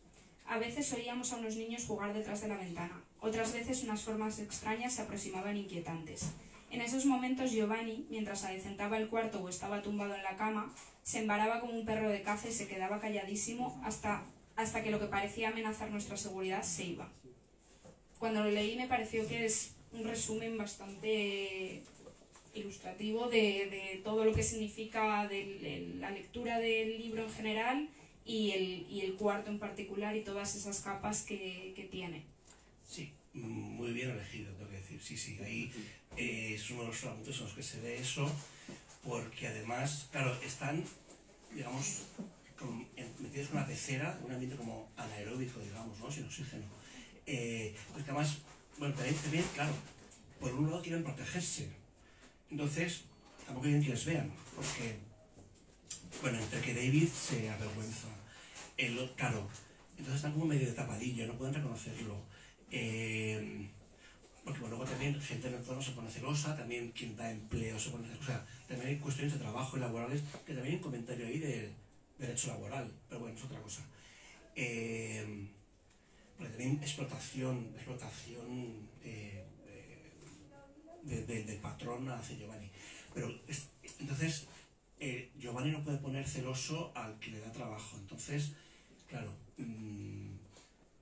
A veces oíamos a unos niños jugar detrás de la ventana, otras veces unas formas extrañas se aproximaban inquietantes. En esos momentos Giovanni, mientras adecentaba el cuarto o estaba tumbado en la cama, se embaraba como un perro de caza y se quedaba calladísimo hasta que lo que parecía amenazar nuestra seguridad se iba. Cuando lo leí me pareció que es un resumen bastante ilustrativo de todo lo que significa la lectura del libro en general y el cuarto en particular y todas esas capas que tiene. Sí, muy bien elegido, tengo que decir. Sí, ahí es uno de los fragmentos en los que se ve eso, porque además, claro, están, digamos, metidos en una pecera, un ambiente como anaeróbico, digamos, ¿no? Sin oxígeno. Porque además, bueno, también, claro, por un lado quieren protegerse, entonces tampoco quieren que les vean, porque, bueno, entre que David se avergüenza, claro, entonces están como medio de tapadillo, no pueden reconocerlo. Porque bueno, luego también gente en el entorno se pone celosa, también quien da empleo se pone celosa, o sea, también hay cuestiones de trabajo y laborales, que también hay un comentario ahí de derecho laboral, pero bueno, es otra cosa. Porque también explotación del patrón hacia Giovanni. Pero entonces Giovanni no puede poner celoso al que le da trabajo, entonces, claro,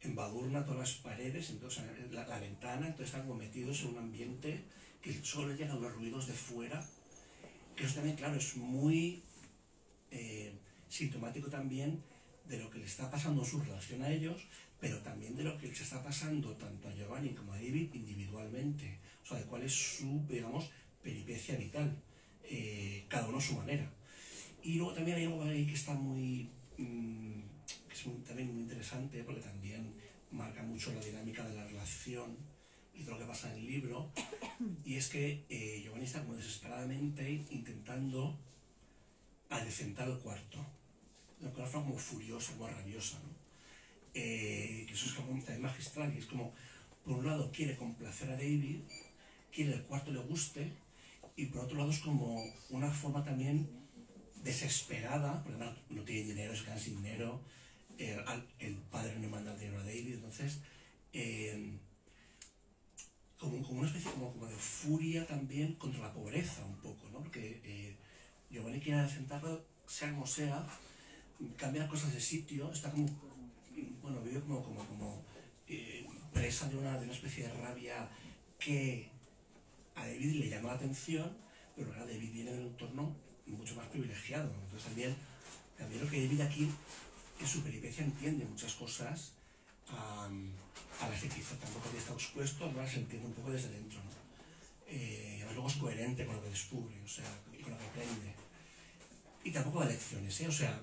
embadurna todas las paredes, entonces la ventana, entonces están como metidos en un ambiente que solo llegan los ruidos de fuera, que eso también, claro, es muy sintomático también de lo que le está pasando en su relación a ellos, pero también de lo que les está pasando tanto a Giovanni como a David individualmente, o sea, de cuál es su, digamos, peripecia vital, cada uno a su manera. Y luego también hay algo ahí que está muy... que es también muy interesante, porque también marca mucho la dinámica de la relación y todo lo que pasa en el libro, y es que Giovanni está como desesperadamente intentando adecentar el cuarto, de una forma como furiosa, como rabiosa, ¿no? que eso es como también magistral, y es como, por un lado quiere complacer a David, quiere que el cuarto le guste, y por otro lado es como una forma también desesperada, porque además no tiene dinero, se quedan sin dinero, el padre no le manda dinero a David, entonces como una especie como de furia también contra la pobreza un poco, ¿no? Porque Giovanni quiere sentarlo, sea como sea, cambia las cosas de sitio, está como, bueno, vive como presa de una especie de rabia que a David le llama la atención, pero ahora David viene de un entorno mucho más privilegiado. Entonces también lo que David aquí en su peripecia entiende muchas cosas a las que quizá tampoco había estado expuesto, ahora se entiende un poco desde dentro, ¿no? Además luego es coherente con lo que descubre, o sea, y con lo que aprende. Y tampoco da lecciones, ¿eh? O sea,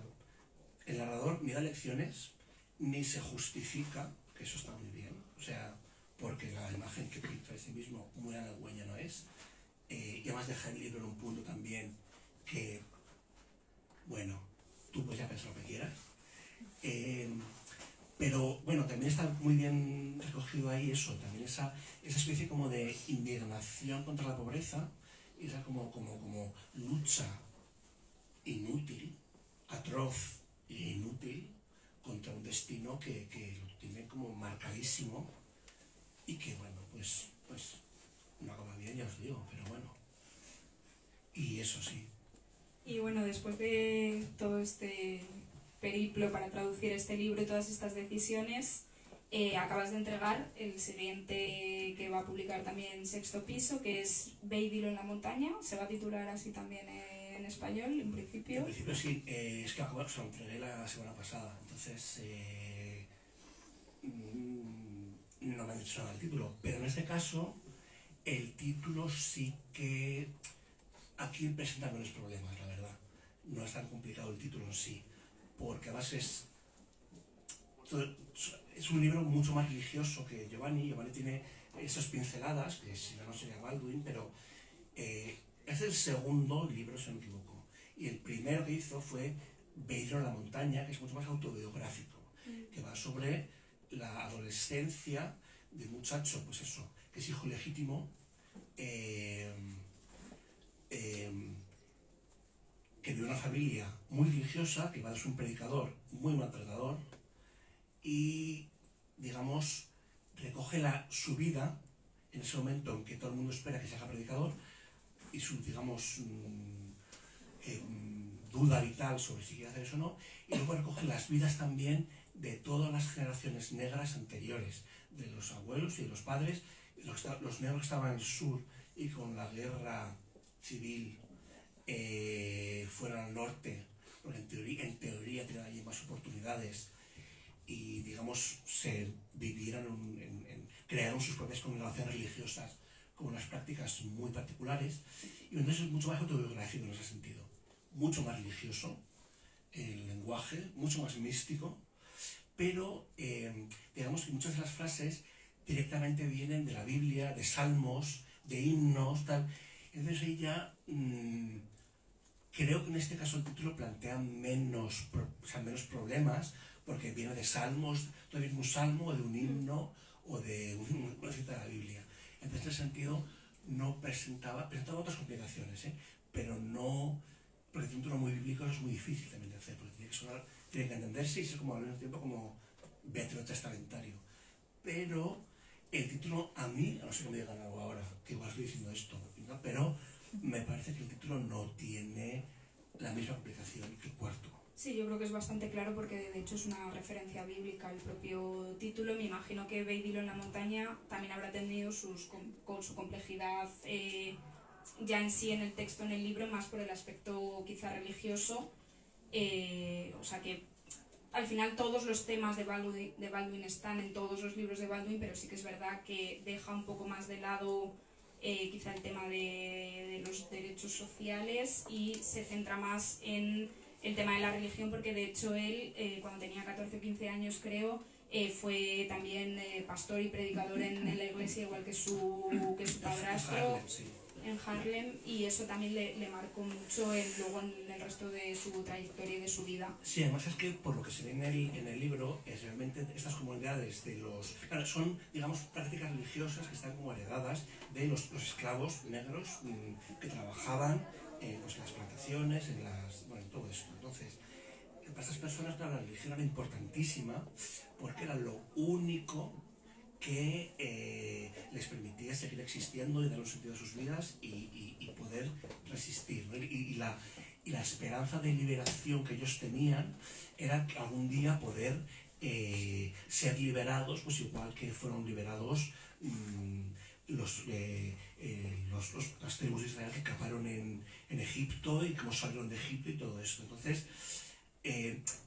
el narrador ni da lecciones, ni se justifica, que eso está muy bien, o sea, porque la imagen que pinta de sí mismo muy halagüeña no es, y además deja el libro en un punto también que, bueno, tú puedes ya pensar lo que quieras, pero bueno, también está muy bien recogido ahí eso, también esa especie como de indignación contra la pobreza, esa como lucha inútil, atroz e inútil, contra un destino que lo tiene como marcadísimo y que bueno, pues no acaba bien, ya os digo, pero bueno. Y eso sí. Y bueno, después de todo este periplo para traducir este libro y todas estas decisiones, acabas de entregar el siguiente que va a publicar también Sexto Piso, que es Ve y dilo en la montaña. Se va a titular así también en español, en principio. En principio sí, es que acabo, lo entregué la semana pasada, entonces no me han dicho nada del título, pero en este caso el título sí que aquí presenta menos problemas, la verdad. No es tan complicado el título en sí, porque además es un libro mucho más religioso que Giovanni. Giovanni tiene esas pinceladas, que si no sería Baldwin, pero es el segundo libro, si no me equivoco. Y el primero que hizo fue Beidro en la montaña, que es mucho más autobiográfico, que va sobre la adolescencia de un muchacho, pues eso, que es hijo legítimo, que de una familia muy religiosa, que va a ser un predicador muy maltratador, y, digamos, recoge su vida en ese momento en que todo el mundo espera que se haga predicador, y su, digamos, duda vital sobre si quiere hacer eso o no, y luego recoge las vidas también de todas las generaciones negras anteriores, de los abuelos y de los padres, los negros que estaban en el sur y con la guerra civil fueron al norte, porque en teoría tenían allí más oportunidades, y digamos crearon sus propias congregaciones religiosas con unas prácticas muy particulares, y entonces es mucho más autobiográfico en ese sentido, mucho más religioso el lenguaje, mucho más místico, pero digamos que muchas de las frases directamente vienen de la Biblia, de salmos, de himnos, tal. Entonces ella creo que en este caso el título plantea menos problemas, porque viene de salmos, todavía es un salmo o de un himno o de una cita de la Biblia. Entonces, en ese sentido, no presentaba otras complicaciones, pero no, porque el título muy bíblico es muy difícil también de hacer, porque tiene que entenderse y ser como al mismo tiempo como veterotestamentario. Pero el título a mí, no sé que me digan algo ahora, que igual estoy diciendo esto, ¿no? Pero me parece que el título no tiene la misma complicación que el cuarto. Sí, yo creo que es bastante claro porque de hecho es una referencia bíblica el propio título. Me imagino que Ve y dilo en la montaña también habrá tenido con su complejidad ya en sí en el texto, en el libro, más por el aspecto quizá religioso. O sea que al final todos los temas de Baldwin están en todos los libros de Baldwin, pero sí que es verdad que deja un poco más de lado quizá el tema de los derechos sociales y se centra más en el tema de la religión, porque de hecho él cuando tenía 14 o 15 años creo fue también pastor y predicador en la iglesia, igual que su padrastro. en Harlem, y eso también le marcó mucho luego en el resto de su trayectoria y de su vida. Sí, además es que por lo que se ve en el libro, es realmente estas comunidades de los... Claro, son, digamos, prácticas religiosas que están como heredadas de los esclavos negros que trabajaban pues en las plantaciones, bueno, en todo esto. Entonces, para estas personas, claro, la religión era importantísima porque era lo único que les permitía seguir existiendo y dar un sentido a sus vidas y poder resistir, ¿no? Y la esperanza de liberación que ellos tenían era que algún día poder ser liberados, pues igual que fueron liberados las tribus de Israel que escaparon en Egipto y cómo salieron de Egipto y todo esto. Entonces,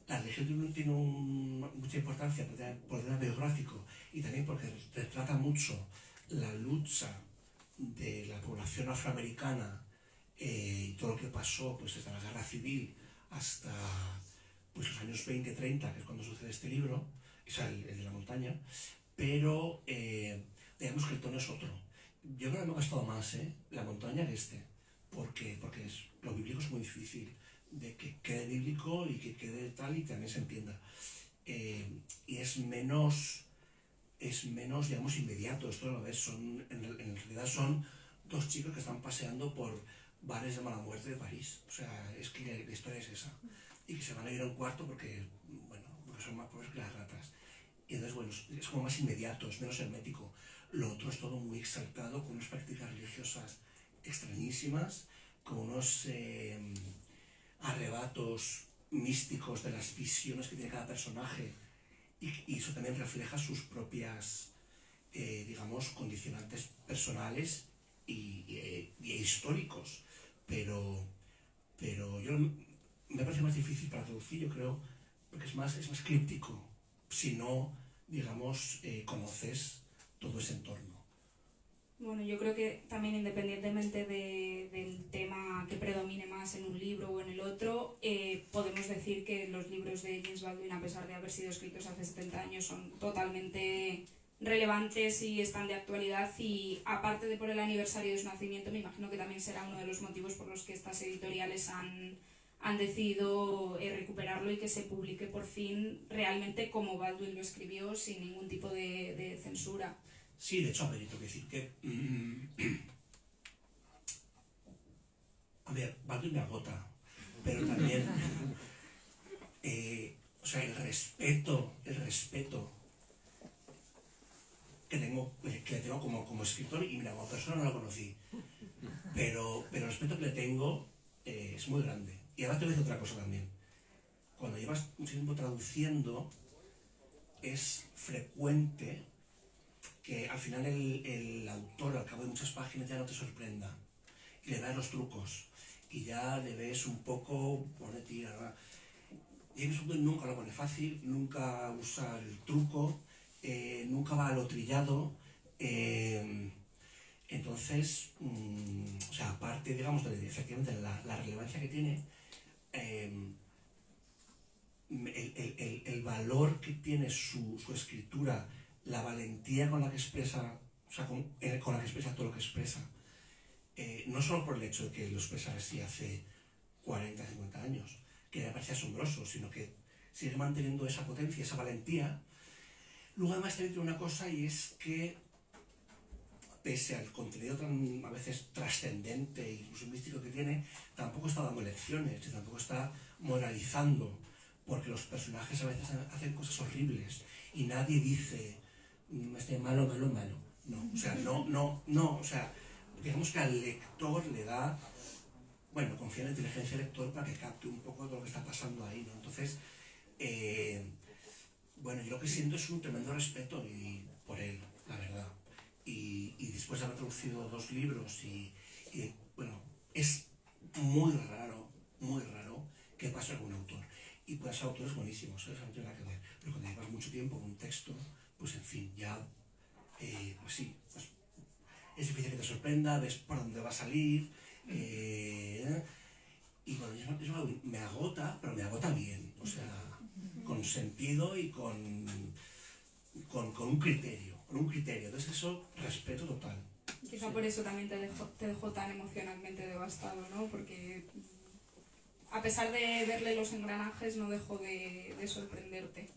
la religión tiene mucha importancia por el tema biográfico y también porque retrata mucho la lucha de la población afroamericana y todo lo que pasó pues, desde la guerra civil hasta pues, los años 20-30, que es cuando sucede este libro, o sea, el de la montaña, pero digamos que el tono es otro. Yo creo que me ha costado más la montaña que porque lo bíblico es muy difícil de que quede bíblico y que quede tal y también se entienda. Y es menos, digamos, inmediato. Esto lo ves, en realidad son dos chicos que están paseando por bares de mala muerte de París. O sea, es que la historia es esa. Y que se van a ir a un cuarto porque son más pobres que las ratas. Y entonces, bueno, es como más inmediato, es menos hermético. Lo otro es todo muy exaltado, con unas prácticas religiosas extrañísimas, con unos arrebatos místicos de las visiones que tiene cada personaje, y eso también refleja sus propias, digamos, condicionantes personales y históricos. Pero yo me parece más difícil para traducir, yo creo, porque es más críptico, si no, digamos, conoces todo ese entorno. Bueno, yo creo que también independientemente del tema que predomine más en un libro o en el otro, podemos decir que los libros de James Baldwin, a pesar de haber sido escritos hace 70 años, son totalmente relevantes y están de actualidad, y aparte de por el aniversario de su nacimiento, me imagino que también será uno de los motivos por los que estas editoriales han decidido recuperarlo y que se publique por fin realmente como Baldwin lo escribió, sin ningún tipo de censura. Sí, de hecho, a ver, tengo que decir que... a ver, Baldwin me agota, pero también... o sea, el respeto que le tengo como escritor, y mira, como persona no lo conocí, pero el respeto que le tengo es muy grande. Y ahora te voy a decir otra cosa también. Cuando llevas un tiempo traduciendo, es frecuente que al final el autor, al cabo de muchas páginas, ya no te sorprenda y le das los trucos y ya le ves un poco pone tira. James Baldwin nunca lo pone fácil, nunca usa el truco, nunca va a lo trillado. Entonces, o sea, aparte, digamos, de efectivamente la relevancia que tiene, el valor que tiene su escritura, la valentía con la que expresa, o sea, con la que expresa todo lo que expresa, no solo por el hecho de que lo expresara así hace 40, 50 años, que me parece asombroso, sino que sigue manteniendo esa potencia, esa valentía. Luego además también tiene una cosa, y es que pese al contenido tan a veces trascendente e incluso místico que tiene, tampoco está dando lecciones, tampoco está moralizando, porque los personajes a veces hacen cosas horribles y nadie dice malo. No, o sea, no, o sea, digamos que al lector le da, bueno, confía en la inteligencia del lector para que capte un poco de lo que está pasando ahí, ¿no? Entonces, bueno, yo lo que siento es un tremendo respeto por él, la verdad. Y después de haber traducido 2 libros bueno, es muy raro que pase algún autor. Y puede ser autores buenísimos, ¿sabes? No tiene nada que ver. Pero cuando llevas mucho tiempo con un texto, pues en fin, ya, pues sí, pues es difícil que te sorprenda, ves por dónde va a salir. Y bueno, eso me agota, pero me agota bien. O sea, con sentido y con un criterio. Entonces eso, respeto total. Quizá por eso también te dejó tan emocionalmente devastado, ¿no? Porque a pesar de verle los engranajes no dejó de sorprenderte.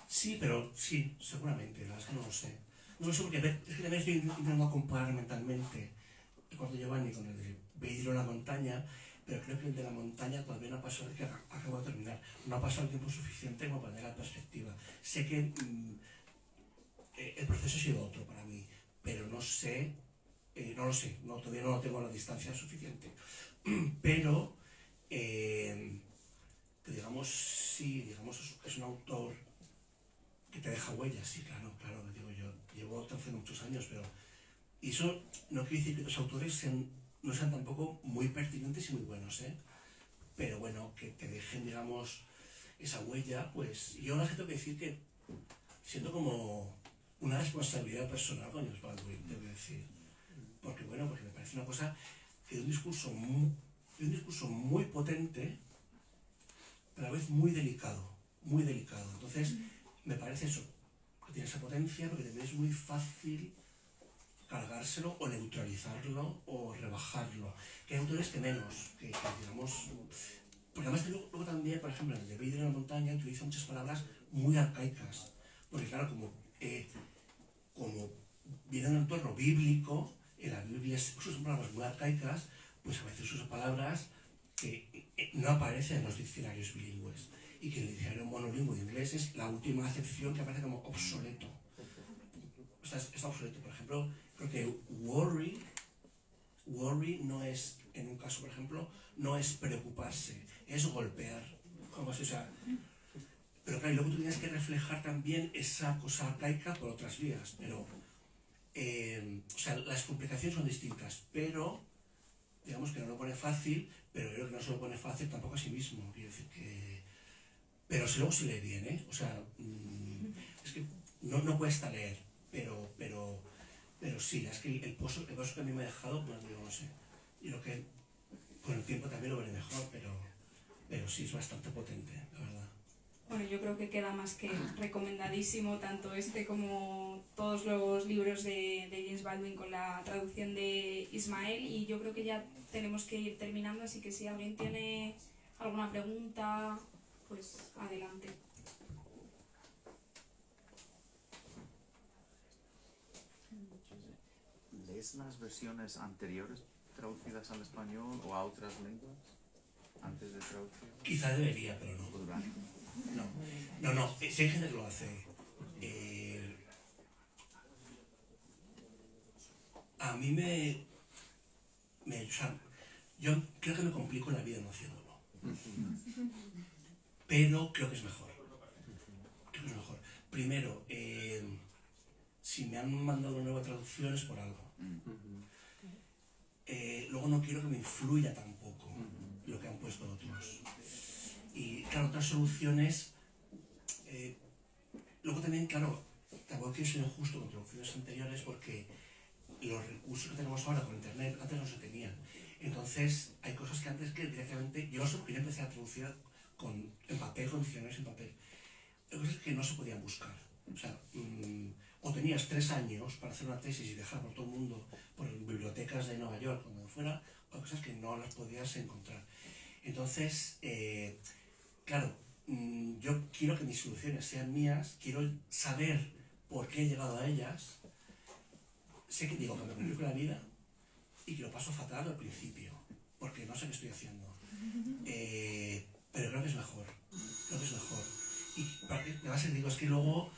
Sí, pero sí, seguramente, la verdad es que no lo sé. No lo sé porque es que también estoy intentando comparar mentalmente el cuarto Giovanni con el de Vidrio en la montaña, pero creo que el de la montaña todavía no ha pasado, que acabo de terminar, no ha pasado el tiempo suficiente como para tener la perspectiva. Sé que el proceso ha sido otro para mí, pero no sé, no lo sé, todavía no lo tengo a la distancia suficiente. Pero, que digamos, sí, digamos, es un autor que te deja huellas, sí, claro, claro, digo yo, llevo traduciendo muchos años, pero y eso no quiere decir que los autores no sean tampoco muy pertinentes y muy buenos, ¿eh? Pero bueno, que te dejen, digamos, esa huella, pues yo ahora tengo que decir que siento como una responsabilidad personal con James Baldwin, debo decir. Porque bueno, porque me parece una cosa que de un discurso muy potente, pero a la vez muy delicado, muy delicado. Entonces, me parece eso, que tiene esa potencia, porque también es muy fácil cargárselo o neutralizarlo o rebajarlo. Que hay autores que menos, que digamos... Porque además que luego también, por ejemplo, en el de Vidrio en la montaña utiliza muchas palabras muy arcaicas. Porque claro, como viene de un entorno bíblico, en la Biblia usa palabras muy arcaicas, pues a veces usa palabras que no aparecen en los diccionarios bilingües. Y que en el diccionario monolingüe de inglés es la última acepción que aparece como obsoleto. Está obsoleto, por ejemplo, creo que worry no es, en un caso, por ejemplo, no es preocuparse, es golpear. Como así, o sea, pero claro, y luego tú tienes que reflejar también esa cosa arcaica por otras vías. Pero, o sea, las complicaciones son distintas, pero digamos que no lo pone fácil, pero yo creo que no se lo pone fácil tampoco a sí mismo. Quiero decir que... Pero si luego se lee bien, ¿eh? O sea, es que no cuesta leer, pero sí, es que el pozo que a mí me ha dejado, pues digo, no sé. Y lo que con el tiempo también lo veré mejor, pero sí es bastante potente, la verdad. Bueno, yo creo que queda más que recomendadísimo tanto este como todos los libros de James Baldwin con la traducción de Ismael, y yo creo que ya tenemos que ir terminando, así que si alguien tiene alguna pregunta, pues adelante. ¿Lees las versiones anteriores traducidas al español o a otras lenguas antes de traducir? Quizá debería, pero no. No, si hay gente que lo hace. A mí o sea, yo creo que me complico la vida no haciéndolo. Pero creo que es mejor. Creo que es mejor. Primero, si me han mandado una nueva traducción es por algo. Luego no quiero que me influya tampoco lo que han puesto otros. Y claro, otras soluciones... luego también, claro, tampoco quiero ser injusto con traducciones anteriores porque los recursos que tenemos ahora con internet antes no se tenían. Entonces, hay cosas que antes que directamente... Yo lo sé porque yo empecé a traducir en papel, con diccionarios en papel. Hay cosas que no se podían buscar. O sea, o tenías 3 años para hacer una tesis y dejar por todo el mundo, por bibliotecas de Nueva York, donde fuera, o cosas que no las podías encontrar. Entonces, claro, yo quiero que mis soluciones sean mías, quiero saber por qué he llegado a ellas. Sé que digo que me complico la vida y que lo paso fatal al principio, porque no sé qué estoy haciendo. Pero creo que es mejor. Creo que es mejor. Y además digo, es que luego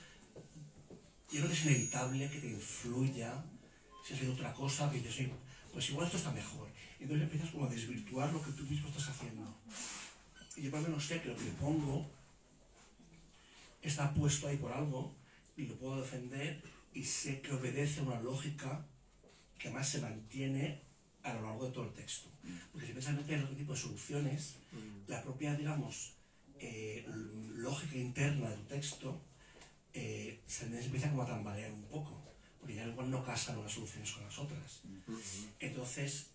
yo creo que es inevitable que te influya si has leído otra cosa, que yo soy, pues igual esto está mejor. Y entonces empiezas como a desvirtuar lo que tú mismo estás haciendo. Y yo por lo menos sé que lo que pongo está puesto ahí por algo y lo puedo defender y sé que obedece a una lógica que además se mantiene a lo largo de todo el texto. Porque si empiezas a meter otro tipo de soluciones, la propia, digamos, lógica interna del texto se empieza como a tambalear un poco, porque ya igual no casan unas soluciones con las otras. Entonces,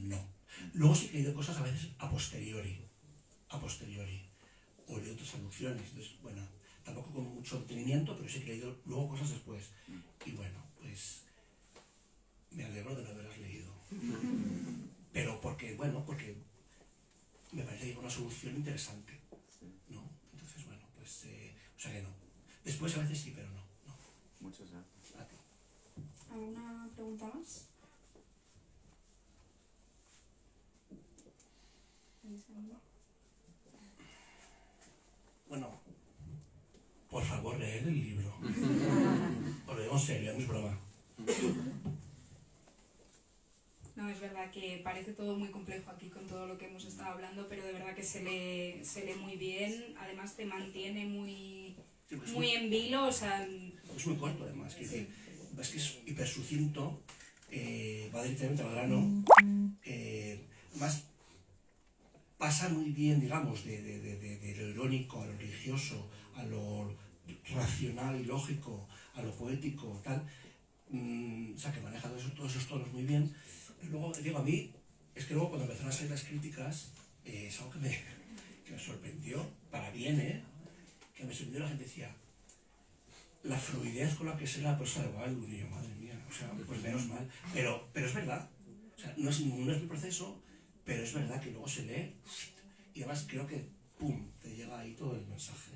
no. Luego sí que he leído cosas a veces a posteriori, o he leído otras traducciones, entonces, bueno, tampoco con mucho detenimiento, pero sí que he leído luego cosas después. Y bueno, pues me alegro de no haberlas leído. Pero porque me parece que es una solución interesante, ¿no? Entonces, bueno, pues, o sea que no. Después a veces sí, pero no. Muchas gracias. A ti. ¿Alguna pregunta más? Bueno, por favor, leed el libro. Os lo digo en serio, no es broma. No, es verdad que parece todo muy complejo aquí con todo lo que hemos estado hablando, pero de verdad que se lee muy bien, además te mantiene muy en vilo, o sea... Es muy corto, además, es decir, es que es hiper sucinto, va directamente al grano, además pasa muy bien, digamos, de lo irónico a lo religioso, a lo racional y lógico, a lo poético, tal, o sea, que maneja todos esos tonos muy bien. Pero luego, digo, a mí, es que luego cuando empezaron a salir las críticas, es algo que me sorprendió, para bien, que me sorprendió, la gente decía, la fluidez con la que se la prosa de Baldwin, y yo, madre mía, o sea, pues menos mal, pero es verdad, o sea, no es mi proceso, pero es verdad que luego se lee, y además creo que, pum, te llega ahí todo el mensaje.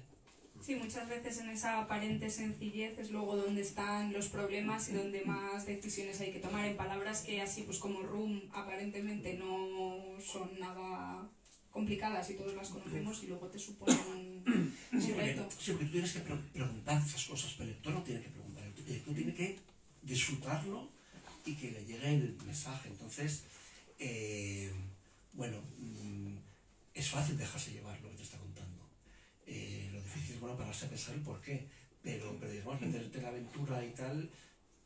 Sí, muchas veces en esa aparente sencillez es luego donde están los problemas y donde más decisiones hay que tomar, en palabras que así pues como Room aparentemente no son nada complicadas y todos las conocemos y luego te suponen un reto. Sí, porque tú tienes que preguntar esas cosas, pero el lector no tiene que preguntar, el lector tiene que disfrutarlo y que le llegue el mensaje. Entonces, bueno, es fácil dejarse llevar lo que te está contando. Lo difícil es, bueno, pararse a pensar el por qué, pero digamos, meterte en la aventura y tal,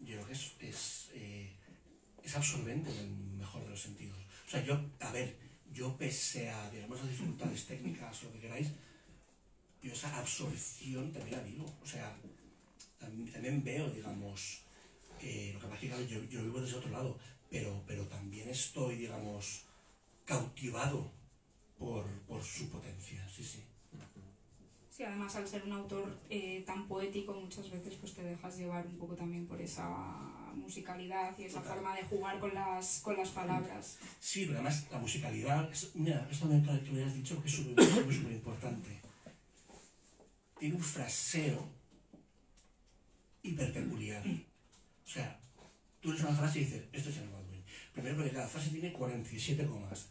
yo creo que es absorbente en el mejor de los sentidos. O sea, yo pese a, digamos, las dificultades técnicas o lo que queráis, yo esa absorción también la vivo. O sea, también veo, digamos, lo que pasa es que claro, yo vivo desde otro lado, pero también estoy, digamos, cautivado por su potencia, sí. Sí, además al ser un autor tan poético muchas veces pues te dejas llevar un poco también por esa musicalidad y esa forma de jugar con las palabras. Sí, pero además la musicalidad, mira, esto que me has dicho que es súper importante. Tiene un fraseo hiper peculiar. O sea, tú lees una frase y dices, esto es James Baldwin. Primero porque cada frase tiene 47 comas.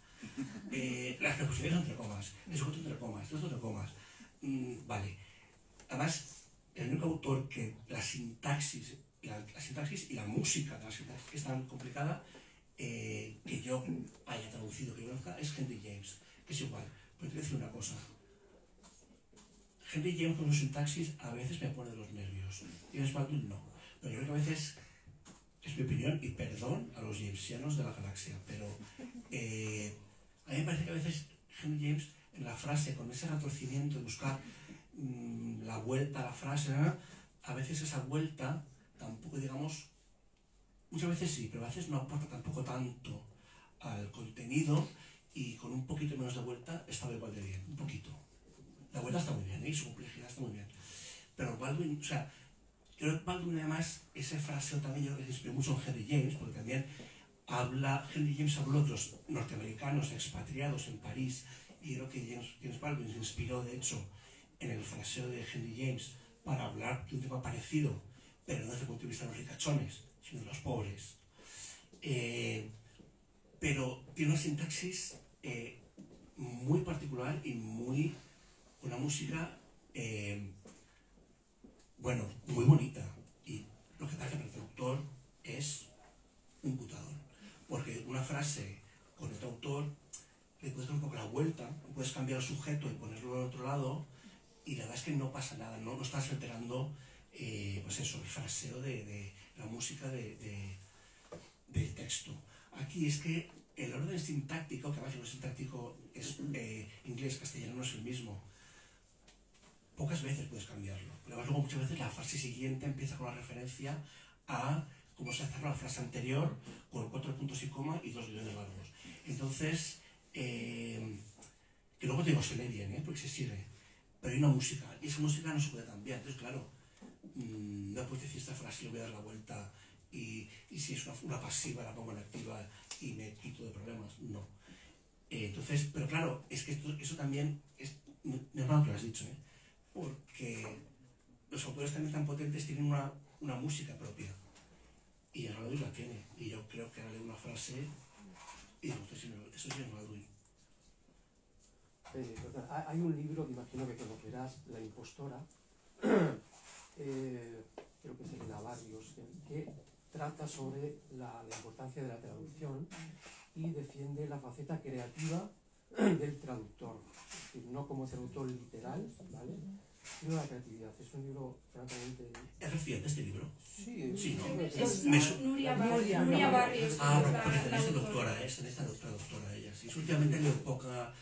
Las preposiciones son entre comas, el sujeto entre comas, todo esto entre comas. Vale. Además, el único autor que la sintaxis y la música de la sintaxis que es tan complicada, que yo haya traducido, que yo conozca, es Henry James, que es igual. Pero te voy a decir una cosa. Henry James con su sintaxis a veces me pone de los nervios. James Baldwin no. Pero yo creo que a veces, es mi opinión, y perdón a los jamesianos de la galaxia, pero a mí me parece que a veces Henry James, en la frase, con ese retorcimiento de buscar la vuelta a la frase, a veces esa vuelta tampoco, digamos, muchas veces sí, pero a veces no aporta tampoco tanto al contenido, y con un poquito menos de vuelta estaba igual de bien, un poquito. La vuelta está muy bien, y su complejidad está muy bien. Pero Baldwin, o sea, creo que Baldwin además, ese fraseo también yo creo que se inspiró mucho en Henry James, porque también Henry James habló de otros norteamericanos expatriados en París, y creo que James Baldwin se inspiró, de hecho, en el fraseo de Henry James para hablar de un tema parecido, pero no desde el punto de vista de los ricachones, sino de los pobres. Pero tiene una sintaxis muy particular y una música, bueno, muy bonita. Y lo que pasa es que para el traductor es un putadón. Porque una frase con otro autor le puedes dar un poco la vuelta, puedes cambiar el sujeto y ponerlo al otro lado, y la verdad es que no pasa nada, no estás alterando pues eso, el fraseo de la música del texto. Aquí es que el orden sintáctico, que además el orden sintáctico es inglés, castellano no es el mismo, pocas veces puedes cambiarlo. Pero además luego muchas veces la frase siguiente empieza con la referencia a cómo se cerró la frase anterior, con 4 puntos y coma y 2 guiones largos. Entonces, que luego te digo, se lee bien, porque se sigue. Pero hay una música, y esa música no se puede cambiar. Entonces, claro, no puedes decir esta frase, le voy a dar la vuelta y si es una pasiva la pongo en activa y me quito de problemas, no. Entonces, pero claro, es que eso también es normal que lo has dicho, porque los autores también tan potentes tienen una música propia y James Baldwin la tiene, y yo creo que haré una frase y digo, eso es James Baldwin. Hay un libro que imagino que conocerás, La impostora, creo que es Elena Barrios, que trata sobre la importancia de la traducción y defiende la faceta creativa del traductor, es decir, no como traductor literal, ¿vale?, sino la creatividad. Es un libro francamente... ¿Es reciente este libro? Sí, ¿no? Es Nuria Nuria Barrios. Porque tenéis esta doctora ella. Sí, últimamente leo poca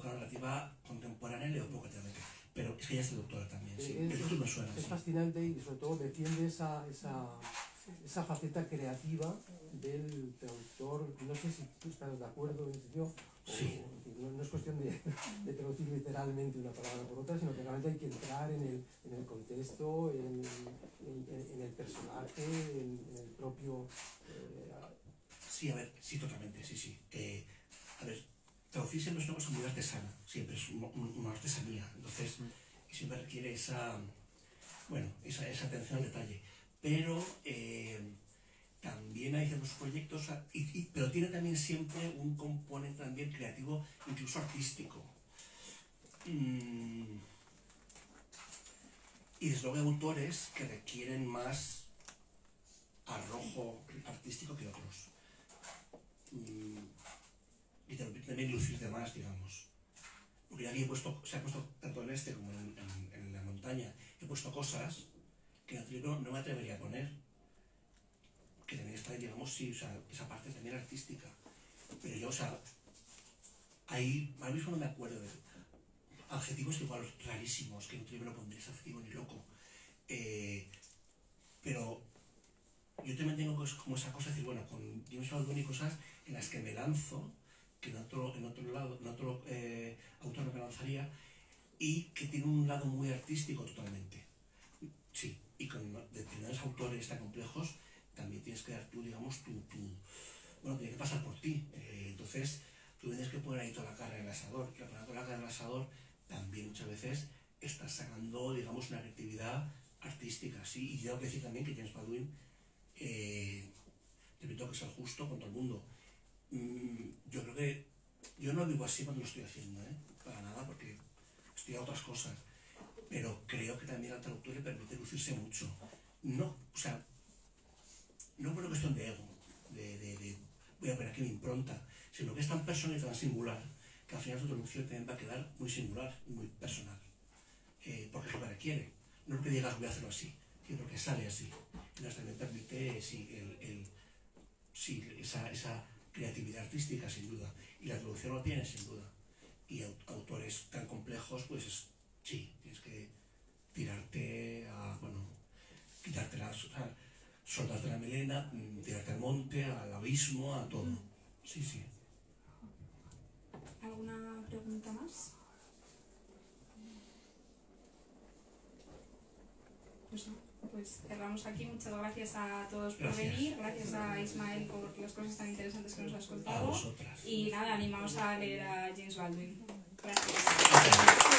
narrativa contemporánea, leo poca también. Pero es que ella es doctora también, sí. El título me suena. Es fascinante y sobre todo defiende esa faceta creativa del traductor. No sé si tú estás de acuerdo en ese sentido. Sí. No es cuestión de traducir literalmente una palabra por otra, sino que realmente hay que entrar en el contexto, en el personaje, en el propio... Sí, a ver, sí, totalmente, sí. A ver, traducir siempre es una cosa muy artesana, siempre es una artesanía, entonces siempre requiere esa atención al detalle. Pero también hay ciertos proyectos, pero tiene también siempre un componente también creativo, incluso artístico. Y desde luego hay autores que requieren más arrojo artístico que otros. Y también lucir de más, digamos. Porque aquí se ha puesto, tanto en este como en La montaña, he puesto cosas que en el libro no me atrevería a poner. Que también está, digamos, sí, o sea, esa parte también artística. Pero yo, o sea, ahí, ahora mismo no me acuerdo de adjetivos igual rarísimos, que en un libro no pondría ese adjetivo ni loco. Pero yo también tengo como esa cosa de decir, bueno, con James Baldwin y cosas en las que me lanzo, que en otro autor no me lanzaría, y que tiene un lado muy artístico totalmente. Sí, y con determinados autores tan complejos también tienes que dar tú, digamos, bueno, tiene que pasar por ti. Entonces, tú tienes que poner ahí toda la carne en el asador, y al poner toda la carne en el asador también muchas veces estás sacando, digamos, una creatividad artística, sí. Y yo tengo que decir también que James Baldwin, repito, que es el justo con todo el mundo. Yo creo que yo no vivo así cuando lo estoy haciendo, para nada, porque estoy a otras cosas, pero creo que también al traductor le permite lucirse mucho. No, o sea, no por una cuestión de ego, de voy a poner aquí mi impronta, sino que es tan personal y tan singular que al final su traducción también va a quedar muy singular y muy personal, porque es lo que requiere, no es que digas voy a hacerlo así, sino que sale así. Entonces también permite esa creatividad artística, sin duda, y la traducción lo tiene, sin duda. Y autores tan complejos, pues sí, tienes que tirarte quitarte soltarte la melena, tirarte al monte, al abismo, a todo. Sí. ¿Alguna pregunta más? Pues cerramos aquí. Muchas gracias a todos por venir. Gracias a Ismael por las cosas tan interesantes que nos has contado. A vosotras. Y nada, animamos a leer a James Baldwin. Gracias.